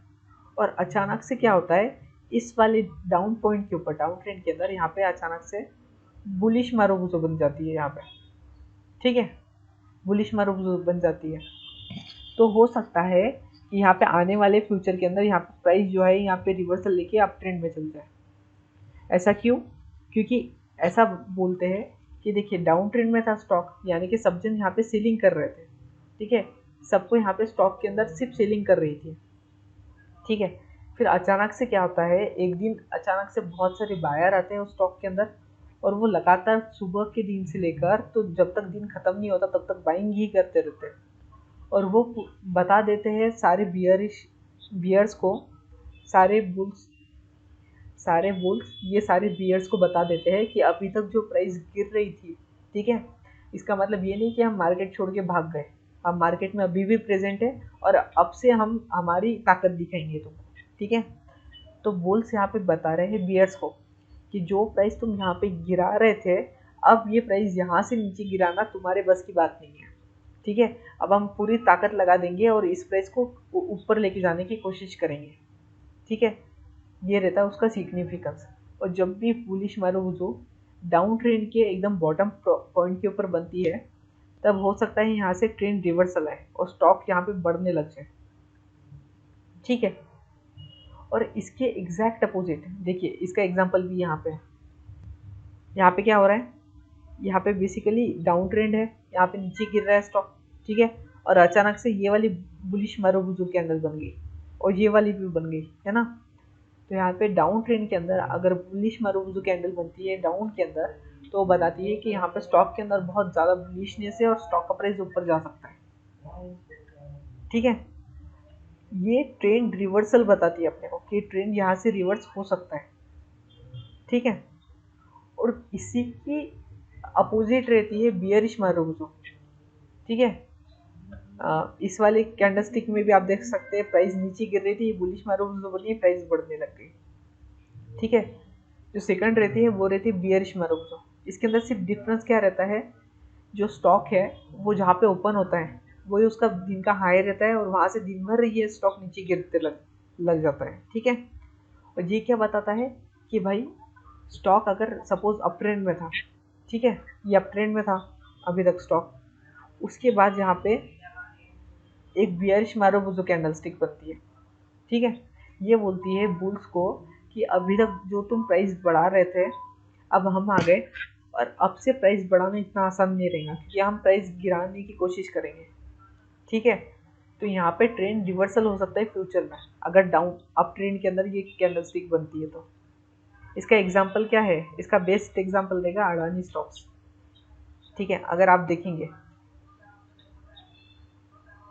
और अचानक से क्या होता है इस वाले डाउन पॉइंट के ऊपर, डाउन ट्रेंड के अंदर यहाँ पे अचानक से बुलिश मारुबुजो बन जाती है यहाँ पे, ठीक है, बुलिश मारुबुजो बन जाती है। तो हो सकता है कि यहाँ पे आने वाले फ्यूचर के अंदर यहाँ पे प्राइस जो है यहाँ पे रिवर्सल लेके अप ट्रेंड में चल जाए। ऐसा क्यों? क्योंकि ऐसा बोलते हैं कि देखिए डाउन ट्रेंड में था स्टॉक, यानी कि सब जन यहाँ पे सेलिंग कर रहे थे, ठीक है, सबको यहाँ पे स्टॉक के अंदर सिर्फ सेलिंग कर रही थी, ठीक है। फिर अचानक से क्या होता है, एक दिन अचानक से बहुत सारे बायर आते हैं उस स्टॉक के अंदर, और वो लगातार सुबह के दिन से लेकर तो जब तक दिन खत्म नहीं होता तब तक बाइंग ही करते रहते हैं, और वो बता देते हैं सारे बियर्स को, सारे बुल्स ये सारे बियर्स को बता देते हैं कि अभी तक जो प्राइस गिर रही थी, ठीक है, इसका मतलब ये नहीं कि हम मार्केट छोड़ के भाग गए, हम मार्केट में अभी भी प्रेजेंट है और अब से हम हमारी ताकत दिखाएंगे तुमको, ठीक है। तो बुल्स यहाँ पे बता रहे हैं बियर्स को कि जो प्राइस तुम यहाँ पे गिरा रहे थे, अब ये प्राइस यहाँ से नीचे गिराना तुम्हारे बस की बात नहीं है, ठीक है, अब हम पूरी ताकत लगा देंगे और इस प्राइस को ऊपर लेके जाने की कोशिश करेंगे, ठीक है। ये रहता है उसका सिग्निफिकेंस। और जब भी बुलिश मारुबुजो डाउन ट्रेंड के एकदम बॉटम पॉइंट के ऊपर बनती है तब हो सकता है यहाँ से ट्रेंड रिवर्सल आए और स्टॉक यहाँ पे बढ़ने लग जाए, ठीक है। और इसके एग्जैक्ट अपोजिट देखिए, इसका एग्जांपल भी यहाँ पे है। यहाँ पे क्या हो रहा है, यहाँ पे बेसिकली डाउन ट्रेंड है, यहाँ पे नीचे गिर रहा है स्टॉक, ठीक है, और अचानक से ये वाली बुलिश मारुबुजो कैंडल बन गई और ये वाली भी बन गई, है ना। तो यहाँ पे डाउन ट्रेंड के अंदर अगर बुलिश मारुबुजो कैंडल बनती है डाउन के अंदर, तो वो बताती है कि यहाँ पे स्टॉक के अंदर बहुत ज़्यादा बुलिशनेस है और स्टॉक का प्राइस ऊपर जा सकता है, ठीक है। ये ट्रेंड रिवर्सल बताती है अपने को कि ट्रेंड यहाँ से रिवर्स हो सकता है, ठीक है। और इसी की अपोजिट रहती है बियरिश मारुबुजो, ठीक है। इस वाले कैंडलस्टिक में भी आप देख सकते हैं प्राइस नीचे गिर रही थी, बुलिश मारुबुजो बनी, प्राइस बढ़ने लग गई, ठीक है। जो सेकंड रहती है वो रहती है बियरिश मारुबुजो। इसके अंदर सिर्फ डिफरेंस क्या रहता है, जो स्टॉक है वो जहाँ पे ओपन होता है वही उसका दिन का हाई रहता है और वहाँ से दिन भर ये स्टॉक नीचे गिरते लग जाता है, ठीक है। और ये क्या बताता है कि भाई स्टॉक अगर सपोज अप ट्रेंड में था, ठीक है, ये अप ट्रेंड में था अभी तक स्टॉक, उसके बाद यहाँ पे एक बियरिश मारुबुजो कैंडलस्टिक बनती है, ठीक है। ये बोलती है बुल्स को कि अभी तक जो तुम प्राइस बढ़ा रहे थे अब हम आ गए और अब से प्राइस बढ़ाना इतना आसान नहीं रहेगा क्योंकि हम प्राइस गिराने की कोशिश करेंगे, ठीक है। तो यहाँ पे ट्रेंड रिवर्सल हो सकता है फ्यूचर में, अगर डाउन अप ट्रेंड के अंदर ये कैंडलस्टिक बनती है तो। इसका एग्जांपल क्या है, इसका बेस्ट एग्जांपल देगा अडानी स्टॉक्स। ठीक है, अगर आप देखेंगे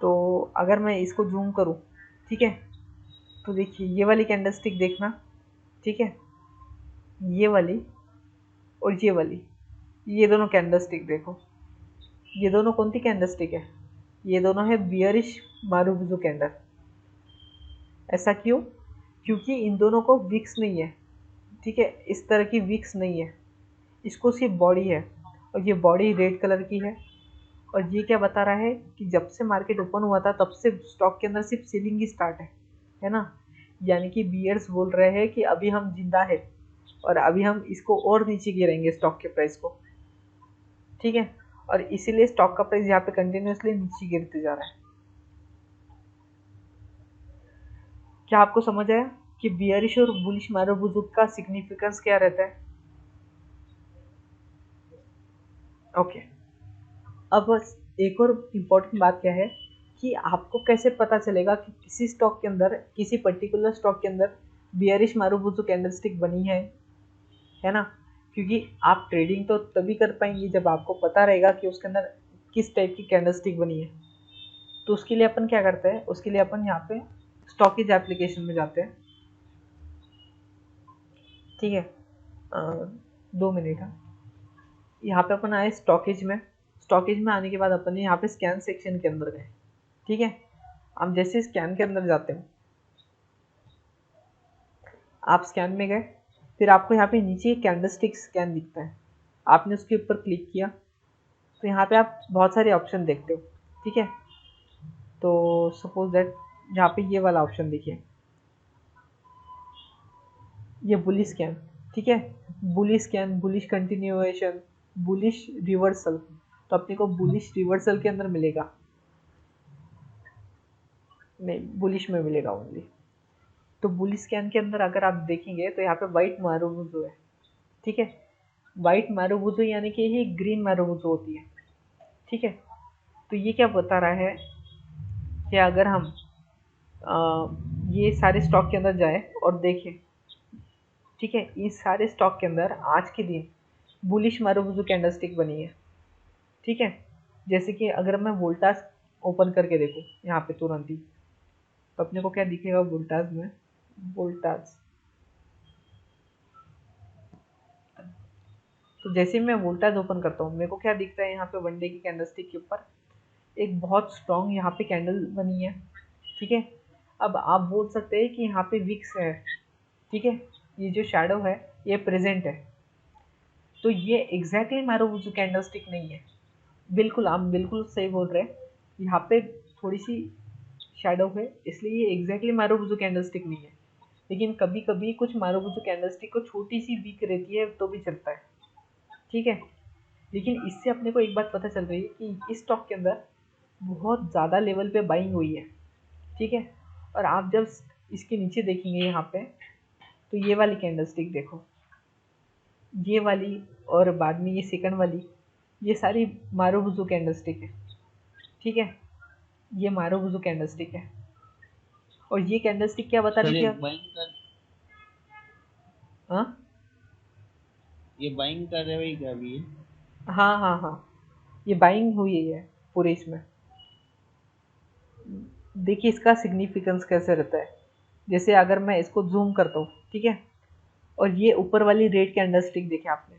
तो अगर मैं इसको जूम करूँ, ठीक है, तो देखिए ये वाली कैंडलस्टिक देखना, ठीक है, ये वाली और ये वाली, ये दोनों कैंडलस्टिक देखो, ये दोनों कौन सी कैंडलस्टिक है, ये दोनों है बियरिश मारुबुजू कैंडल। ऐसा क्यों, क्योंकि इन दोनों को विक्स नहीं है, ठीक है, इस तरह की विक्स नहीं है, इसको सिर्फ बॉडी है, और ये बॉडी रेड कलर की है। और ये क्या बता रहा है कि जब से मार्केट ओपन हुआ था तब से स्टॉक के अंदर सिर्फ सेलिंग ही स्टार्ट है ना। यानी कि बियर्स बोल रहे हैं कि अभी हम जिंदा है और अभी हम इसको और नीचे गिरेंगे स्टॉक के प्राइस को, ठीक है, और इसीलिए स्टॉक का प्राइस यहाँ पे कंटिन्यूसली नीचे गिरते जा रहा है। क्या आपको समझ आया कि बियरिश और बुलिश मारुबुजू का सिग्निफिकेंस क्या रहता है? ओके, अब एक और इम्पोर्टेंट बात क्या है कि आपको कैसे पता चलेगा कि किसी स्टॉक के अंदर, किसी पर्टिकुलर स्टॉक के अंदर बियरिश मारुबुजू कैंडलस्टिक बनी है ना। क्योंकि आप ट्रेडिंग तो तभी कर पाएंगे जब आपको पता रहेगा कि उसके अंदर किस टाइप की कैंडलस्टिक बनी है। तो उसके लिए अपन क्या करते हैं, उसके लिए अपन यहाँ पे स्टॉकेज एप्लीकेशन में जाते हैं, ठीक है, 2 मिनट। यहाँ पे अपन आए स्टॉकेज में, स्टॉकेज में आने के बाद अपन यहाँ पे स्कैन सेक्शन के अंदर गए, ठीक है। हम जैसे स्कैन के अंदर जाते हैं, आप स्कैन में गए, फिर आपको यहाँ पे नीचे कैंडलस्टिक स्कैन दिखता है, आपने उसके ऊपर क्लिक किया तो यहाँ पे आप बहुत सारे ऑप्शन देखते हो, ठीक है। तो सपोज दैट यहाँ पे ये वाला ऑप्शन देखिए, ये बुलिश स्कैन, ठीक है, bullish scan, bullish continuation, bullish reversal, तो अपने को बुलिश रिवर्सल के अंदर मिलेगा, नहीं बुलिश में मिलेगा ओनली। तो बुलिश स्कैन के अंदर अगर आप देखेंगे तो यहाँ पे वाइट मारुबुजू है, ठीक है, वाइट मारुबुजू यानी कि ये ग्रीन मारुबुजू होती है, ठीक है। तो ये क्या बता रहा है कि अगर हम ये सारे स्टॉक के अंदर जाए और देखें, ठीक है, इस सारे स्टॉक के अंदर आज के दिन बुलिश मारुबुजू कैंडलस्टिक बनी है, ठीक है। जैसे कि अगर मैं वोल्टास ओपन करके देखूँ यहाँ पे तुरंत ही, तो अपने को क्या दिखेगा वोल्टास में, वोल्टास, तो जैसे मैं वोल्टास ओपन करता हूँ मेरे को क्या दिखता है यहाँ पे वन डे की कैंडलस्टिक के ऊपर एक बहुत स्ट्रॉन्ग यहाँ पे कैंडल बनी है, ठीक है। अब आप बोल सकते हैं कि यहाँ पे विक्स है, ठीक है, ये जो शैडो है ये प्रेजेंट है, तो ये एग्जैक्टली मारुबुजू कैंडलस्टिक नहीं है। बिल्कुल, आप बिल्कुल सही बोल रहे हैं, यहाँ पे थोड़ी सी शैडो है इसलिए ये एग्जैक्टली मारुबुजू कैंडलस्टिक नहीं है, लेकिन कभी कभी कुछ मारुबुजू कैंडलस्टिक को छोटी सी वीक रहती है तो भी चलता है, ठीक है। लेकिन इससे अपने को एक बात पता चल रही है कि इस स्टॉक के अंदर बहुत ज़्यादा लेवल पे बाइंग हुई है, ठीक है। और आप जब इसके नीचे देखेंगे यहाँ पे, तो ये वाली कैंडलस्टिक देखो, ये वाली और बाद में ये सेकंड वाली, ये सारी मारुबुजू कैंडलस्टिक है, ठीक है, ये मारुबुजू कैंडलस्टिक है। और ये कैंडलस्टिक क्या बता रही थी आप? हाँ, ये बाइंग कर रहे हो क्या अभी? हाँ हाँ हाँ, ये बाइंग हुई है पूरे इसमें। देखिए इसका सिग्निफिकेंस कैसे रहता है, जैसे अगर मैं इसको जूम करता हूँ, ठीक है, और ये ऊपर वाली रेड कैंडलस्टिक देखे आपने,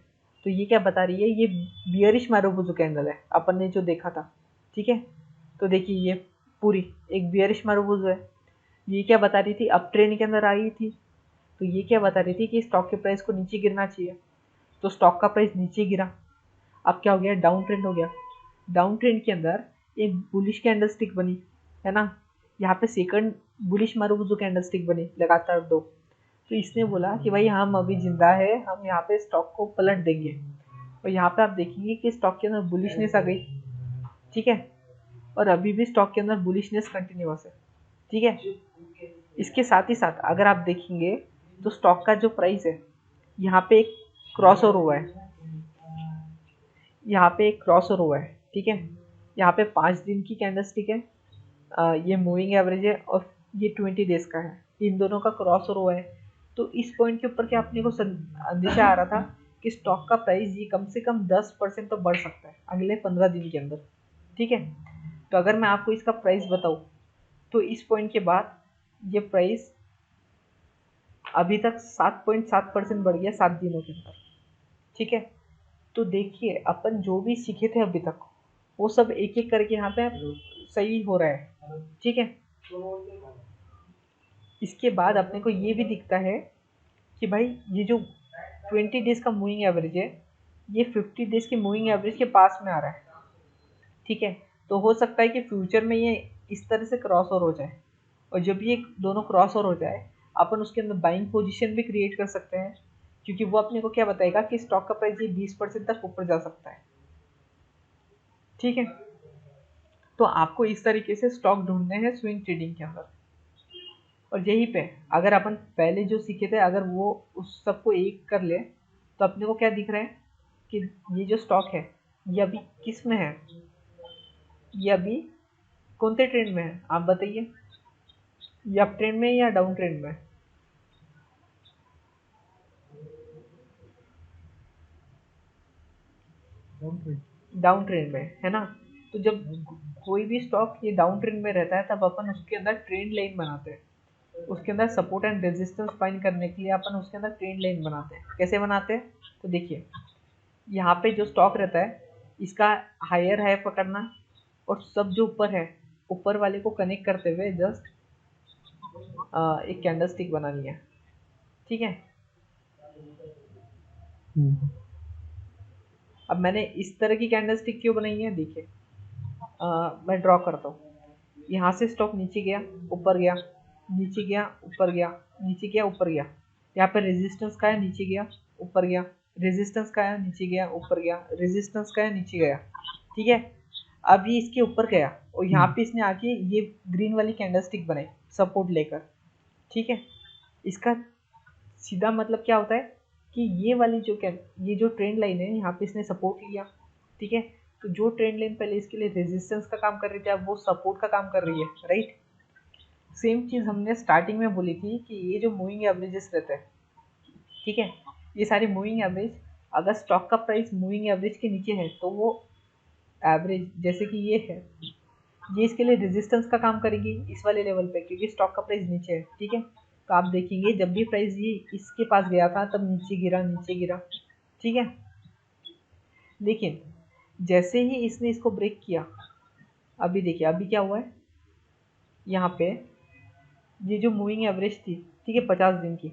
तो ये क्या बता रही है, ये बियरिश मारुबुजू कैंडल है अपन ने जो देखा था, ठीक है। तो देखिए ये पूरी एक बियरिश मारुबुजू है। ये क्या बता रही थी, अप ट्रेंड के अंदर आई थी, तो ये क्या बता रही थी कि स्टॉक के प्राइस को नीचे गिरना चाहिए, तो स्टॉक का प्राइस नीचे गिरा। अब क्या हो गया, डाउन ट्रेंड हो गया। डाउन ट्रेंड के अंदर एक बुलिश कैंडलस्टिक बनी, है ना, यहाँ पे सेकंड बुलिश मारुबुजू कैंडलस्टिक बनी लगातार 2। तो इसने बोला कि भाई हम अभी जिंदा है, हम यहाँ पे स्टॉक को पलट देंगे, और यहाँ पे आप देखेंगे कि स्टॉक के अंदर बुलिशनेस आ गई, ठीक है, और अभी भी स्टॉक के अंदर बुलिशनेस कंटिन्यूअस है, ठीक है। इसके साथ ही साथ अगर आप देखेंगे तो स्टॉक का जो प्राइस है यहाँ पे एक क्रॉस ओवर हुआ है, यहाँ पे एक क्रॉस ओवर हुआ है, ठीक है। यहाँ पे 5 दिन की कैंडलस्टिक है ये मूविंग एवरेज है और ये 20 डेज का है, इन दोनों का क्रॉस ओवर हुआ है। तो इस पॉइंट के ऊपर क्या अपने को अंदेशा आ रहा था कि स्टॉक का प्राइस ये कम से कम 10% तो बढ़ सकता है अगले 15 दिन के अंदर। ठीक है, तो अगर मैं आपको इसका प्राइस बताऊं तो इस पॉइंट के बाद ये प्राइस अभी तक 7.7% बढ़ गया 7 दिनों के अंदर। ठीक है, तो देखिए अपन जो भी सीखे थे अभी तक वो सब एक एक करके यहाँ पे सही हो रहा है। ठीक है, इसके बाद अपने को ये भी दिखता है कि भाई ये जो 20 डेज का मूविंग एवरेज है ये 50 डेज के मूविंग एवरेज के पास में आ रहा है। ठीक है, तो हो सकता है कि फ्यूचर में ये इस तरह से क्रॉस ओवर हो जाए, और जब ये दोनों क्रॉस ओवर हो जाए अपन उसके अंदर बाइंग पोजीशन भी क्रिएट कर सकते हैं, क्योंकि वो अपने को क्या बताएगा कि स्टॉक का प्राइस ये 20% तक ऊपर जा सकता है। ठीक है, तो आपको इस तरीके से स्टॉक ढूंढने हैं स्विंग ट्रेडिंग के अंदर। और यहीं पे अगर अपन पहले जो सीखे थे अगर वो उस सबको एक कर ले तो अपने को क्या दिख रहा है कि ये जो स्टॉक है ये अभी किस में है, ये अभी कौन से ट्रेंड में है आप बताइए, ये अप ट्रेंड में या डाउन ट्रेंड में? Down trade. डाउन ट्रेंड में है ना। तो जब कोई भी स्टॉक ये डाउन ट्रेंड में रहता है तब अपन उसके अंदर ट्रेंड लाइन बनाते हैं, उसके अंदर सपोर्ट एंड रेजिस्टेंस फाइंड करने के लिए अपन उसके अंदर ट्रेंड लाइन बनाते हैं। कैसे बनाते हैं, तो देखिए यहाँ पे जो स्टॉक रहता है इसका हायर है पकड़ना, और सब जो ऊपर है ऊपर वाले को कनेक्ट करते हुए जस्ट एक कैंडल स्टिक बनानी है। ठीक है, अब मैंने इस तरह की कैंडल स्टिक क्यों बनाई है देखिए, मैं ड्रॉ करता हूँ। यहाँ से स्टॉक नीचे गया ऊपर गया, नीचे गया ऊपर गया, नीचे गया ऊपर गया, यहाँ पे रेजिस्टेंस का है नीचे गया ऊपर गया, रेजिस्टेंस का है नीचे गया ऊपर गया, रेजिस्टेंस का है नीचे गया। ठीक है, अब ये इसके ऊपर गया और यहाँ पे इसने आके ये ग्रीन वाली कैंडल स्टिक बनाई सपोर्ट लेकर। ठीक है, इसका सीधा मतलब क्या होता है कि ये वाली ये जो ट्रेंड लाइन है यहाँ पे इसने सपोर्ट लिया। ठीक है, तो जो ट्रेंड लाइन पहले इसके लिए रेजिस्टेंस का काम कर रही थी अब वो सपोर्ट का काम कर रही है, राइट। सेम चीज़ हमने स्टार्टिंग में बोली थी कि ये जो मूविंग एवरेजेस रहते हैं, ठीक है, ये सारी मूविंग एवरेज अगर स्टॉक का प्राइस मूविंग एवरेज के नीचे है तो वो एवरेज जैसे कि ये है ये इसके लिए रेजिस्टेंस का काम करेगी इस वाले लेवल पे क्योंकि स्टॉक का प्राइस नीचे है। ठीक है, तो आप देखेंगे जब भी प्राइस ये इसके पास गया था तब नीचे गिरा नीचे गिरा। ठीक है, लेकिन जैसे ही इसने इसको ब्रेक किया अभी देखिए अभी क्या हुआ है, यहाँ पे ये जो मूविंग एवरेज थी, ठीक है, 50 दिन की,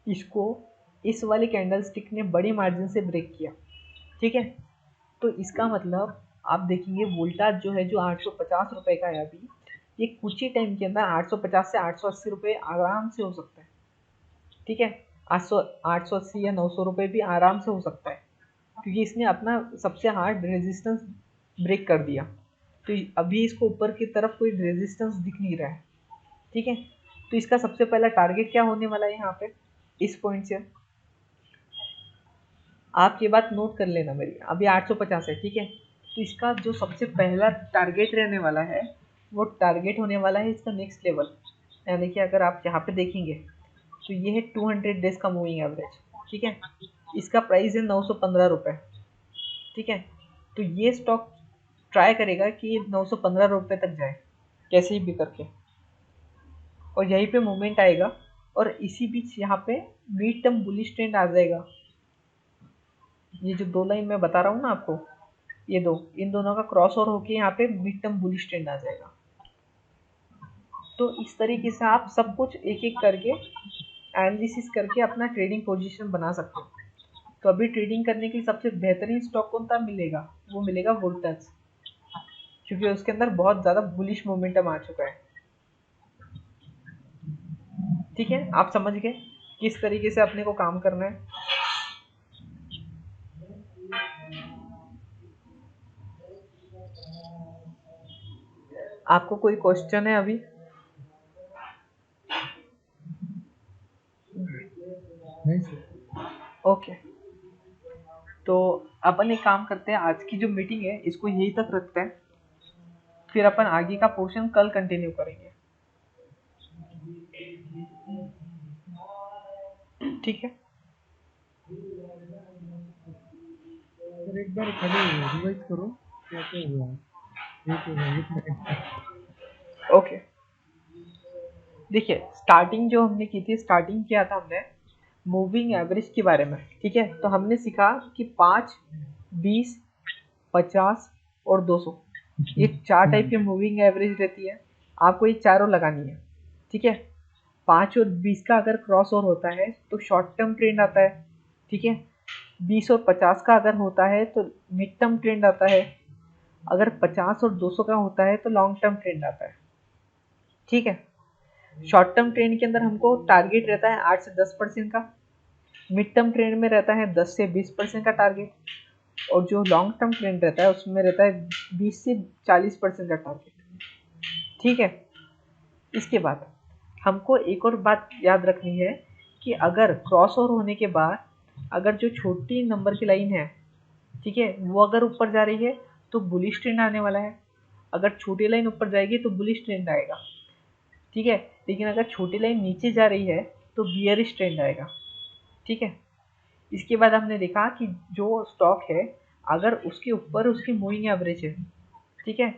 इसको इस वाली कैंडल स्टिक ने बड़ी मार्जिन से ब्रेक किया। ठीक है, तो इसका मतलब आप देखेंगे वोल्टाज जो है जो 850 रुपए का है अभी, ये कुछ ही टाइम के अंदर 850 से 880 रुपए आराम से हो सकता है। ठीक है, 880 या 900 रुपए भी आराम से हो सकता है क्योंकि इसने अपना सबसे हार्ड रेजिस्टेंस ब्रेक कर दिया। तो अभी इसको ऊपर की तरफ कोई रेजिस्टेंस दिख नहीं रहा है। ठीक है, तो इसका सबसे पहला टारगेट क्या होने वाला है यहाँ पे इस पॉइंट से, आप ये बात नोट कर लेना मेरी, अभी 850 है। ठीक है, तो इसका जो सबसे पहला टारगेट रहने वाला है वो टारगेट होने वाला है इसका नेक्स्ट लेवल, यानी कि अगर आप यहाँ पे देखेंगे तो ये है 200 डेज का मूविंग एवरेज। ठीक है, इसका प्राइस है 915 रुपये। ठीक है, तो ये स्टॉक ट्राई करेगा कि ये 915 रुपये तक जाए कैसे भी करके, और यहीं पे मूवमेंट आएगा और इसी बीच यहाँ पे मिड टर्म बुलिश ट्रेंड आ जाएगा। ये जो दो लाइन मैं बता रहा हूँ ना आपको, ये दो, इन दोनों का क्रॉस ओवर होके यहाँ पे मिड टर्म बुलिश ट्रेंड आ जाएगा। तो इस तरीके से आप सब कुछ एक एक करके एनालिसिस करके अपना ट्रेडिंग पोजीशन बना सकते हो। तो अभी ट्रेडिंग करने के लिए सबसे बेहतरीन स्टॉक कौन सा मिलेगा, वो मिलेगा वोल्टास, क्योंकि उसके अंदर बहुत ज़्यादा बुलिश मोमेंटम आ चुका है। ठीक है, आप समझ गए किस तरीके से अपने को काम करना है। आपको कोई क्वेश्चन है अभी? नहीं सर। ओके, तो अपन एक काम करते हैं, आज की जो मीटिंग है इसको यहीं तक रखते हैं। फिर अपन आगे का पोर्शन कल कंटिन्यू करेंगे, ठीक है। सर एक बार खाली रिवाइज करो क्या क्या हुआ। एक मिनट। ओके, देखिए स्टार्टिंग जो हमने की थी, स्टार्टिंग किया था हमने मूविंग एवरेज के बारे में, ठीक है। तो हमने सीखा कि 5, 20, 50 और 200 ये 4 टाइप की मूविंग एवरेज रहती है। आपको ये चारों लगानी है, ठीक है। 5 और 20 का अगर क्रॉस ओवर होता है तो शॉर्ट टर्म ट्रेंड आता है, ठीक है। 20 और 50 का अगर होता है तो मिड टर्म ट्रेंड आता है। अगर 50 और 200 का होता है तो लॉन्ग टर्म ट्रेंड आता है, ठीक है। शॉर्ट टर्म ट्रेंड के अंदर हमको टारगेट रहता है 8 से 10% का, मिड टर्म ट्रेंड में रहता है 10 से 20% का टारगेट, और जो लॉन्ग टर्म ट्रेंड रहता है उसमें रहता है 20 से 40% का टारगेट, ठीक है। इसके बाद हमको एक और बात याद रखनी है कि अगर क्रॉस ओवर होने के बाद अगर जो छोटी नंबर की लाइन है, ठीक है, वो अगर ऊपर जा रही है तो बुलिश ट्रेंड आने वाला है। अगर छोटी लाइन ऊपर जाएगी तो बुलिश ट्रेंड आएगा, ठीक है। लेकिन अगर छोटी लाइन नीचे जा रही है तो बियरिश ट्रेंड आएगा, ठीक है। इसके बाद हमने देखा कि जो स्टॉक है अगर उसके ऊपर उसकी मूविंग एवरेज है, ठीक है,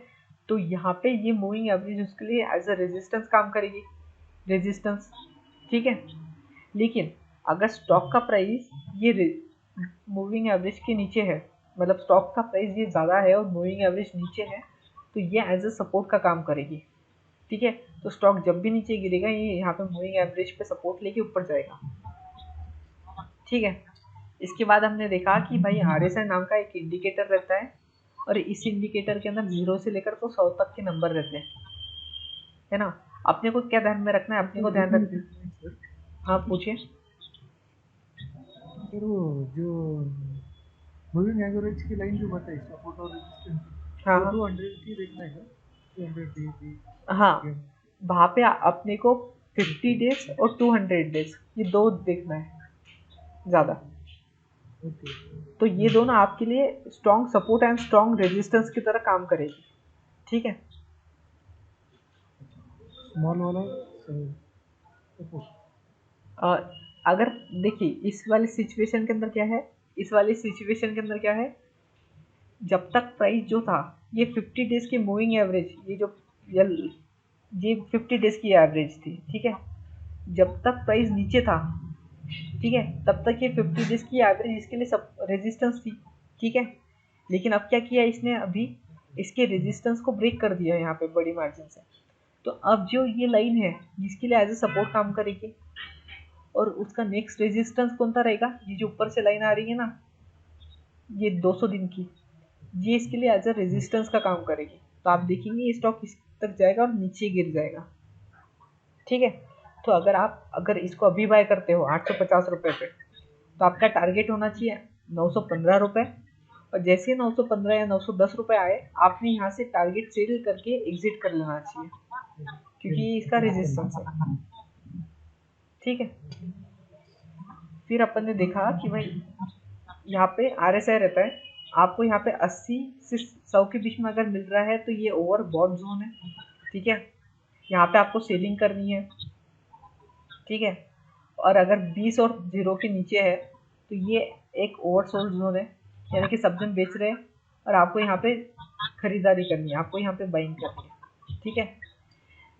तो यहाँ पे ये मूविंग एवरेज उसके लिए एज अ रेजिस्टेंस काम करेगी, रेजिस्टेंस, ठीक है। लेकिन अगर स्टॉक का प्राइस ये मूविंग एवरेज के नीचे है, मतलब स्टॉक का प्राइस ये ज़्यादा है और मूविंग एवरेज नीचे है, तो ये एज अ सपोर्ट का काम करेगी, ठीक है। तो स्टॉक जब भी नीचे गिरेगा ये यहाँ पे मूविंग एवरेज पे सपोर्ट लेके ऊपर जाएगा, ठीक है। इसके बाद हमने देखा कि भाई आरएसआई नाम का एक इंडिकेटर रहता है और इस इंडिकेटर के अंदर 0 से लेकर तो 100 तक के नंबर रहते हैं, है ना। अपने को क्या ध्यान में रखना है, अपने को ध्यान रखना है। सर हाँ पूछिए। सर वो जो मूविंग एवरेज की लाइन जो बताई सपोर्ट और रेजिस्टेंस हाँ वो हाँ 200 की देखना है क्या, 200 डे हाँ, एम। वहाँ पे अपने को 50 डेज और 200 डेज ये दो देखना है ज़्यादा। ओके तो ये दोनों आपके लिए strong support and strong resistance की तरह काम करेगी, ठीक है। स्मॉल वाला सपोर्ट। अ, अगर देखिए इस वाली सिचुएशन के अंदर क्या है, इस वाली सिचुएशन के अंदर क्या है, जब तक प्राइस जो था ये 50 डेज की मूविंग एवरेज, ये 50 डेज की एवरेज थी, ठीक है। जब तक प्राइस नीचे था, ठीक है, तब तक ये 50 डेज की एवरेज इसके लिए सब रेजिस्टेंस थी, ठीक है। लेकिन अब क्या किया इसने, अभी इसके रेजिस्टेंस को ब्रेक कर दिया यहाँ पे बड़ी मार्जिन से। तो अब जो ये लाइन है इसके लिए एज ए सपोर्ट काम करेगी, और उसका नेक्स्ट रेजिस्टेंस कौन सा रहेगा, ये जो ऊपर से लाइन आ रही है ना, ये 200 दिन की, ये इसके लिए एज अ रेजिस्टेंस का काम करेगी। तो आप देखेंगे ये स्टॉक इस तक जाएगा और नीचे गिर जाएगा, ठीक है। तो अगर इसको अभी बाय करते हो 850 रुपये पे, तो आपका टारगेट होना चाहिए 915 रुपये, और जैसे 915 या 910 रुपये आए आपने यहाँ से टारगेट सेल करके एग्जिट कर लेना चाहिए, क्योंकि ये इसका रेजिस्टेंस है, ठीक है। फिर अपन ने देखा कि भाई यहाँ पे RSI रहता है, आपको यहाँ पे 80 से 100 के बीच में अगर मिल रहा है तो ये ओवर बॉट जोन है, ठीक है। यहाँ पे आपको सेलिंग करनी है, ठीक है। और अगर 20 और 0 के नीचे है तो ये एक ओवरसोल्ड जोन है, यानी कि सब जन बेच रहे हैं और आपको यहाँ पे खरीदारी करनी है, आपको यहाँ पे बाइंग करनी है, ठीक है।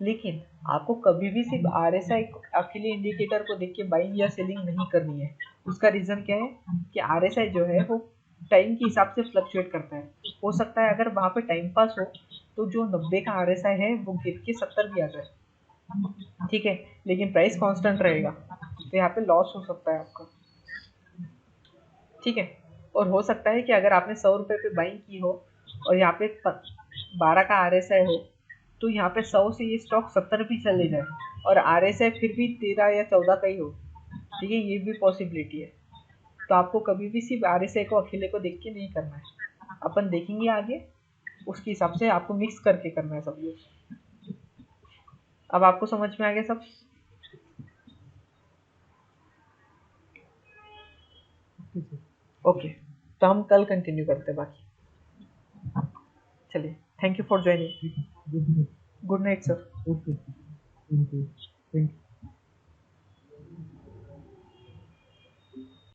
लेकिन आपको कभी भी सिर्फ RSI अकेले इंडिकेटर को देख के बाइंग या सेलिंग नहीं करनी है। उसका रीज़न क्या है कि RSI जो है वो टाइम के हिसाब से फ्लक्चुएट करता है। हो सकता है अगर वहाँ पे टाइम पास हो तो जो 90 का RSI है वो गिर के 70 भी आ जाए, ठीक है, लेकिन प्राइस कांस्टेंट रहेगा, तो यहाँ पे लॉस हो सकता है आपका, ठीक है। और हो सकता है कि अगर आपने 100 रुपये पे बाइंग की हो और यहाँ पे 12 का RSI हो, तो यहाँ पे 100 से ये स्टॉक 70 भी चले जाए और RSI फिर भी 13 या 14 का ही हो, ठीक है, ये भी पॉसिबिलिटी है। तो आपको कभी भी सिर्फ RSI को अकेले को देख के नहीं करना है, अपन देखेंगे आगे उसके हिसाब से आपको मिक्स करके करना है सब कुछ। अब आपको समझ में आ गया सब? ओके, तो हम कल कंटिन्यू करते हैं बाकी, चलिए। Thank you for joining. ठीक है, good night. Good night sir. Okay, thank you, thank you.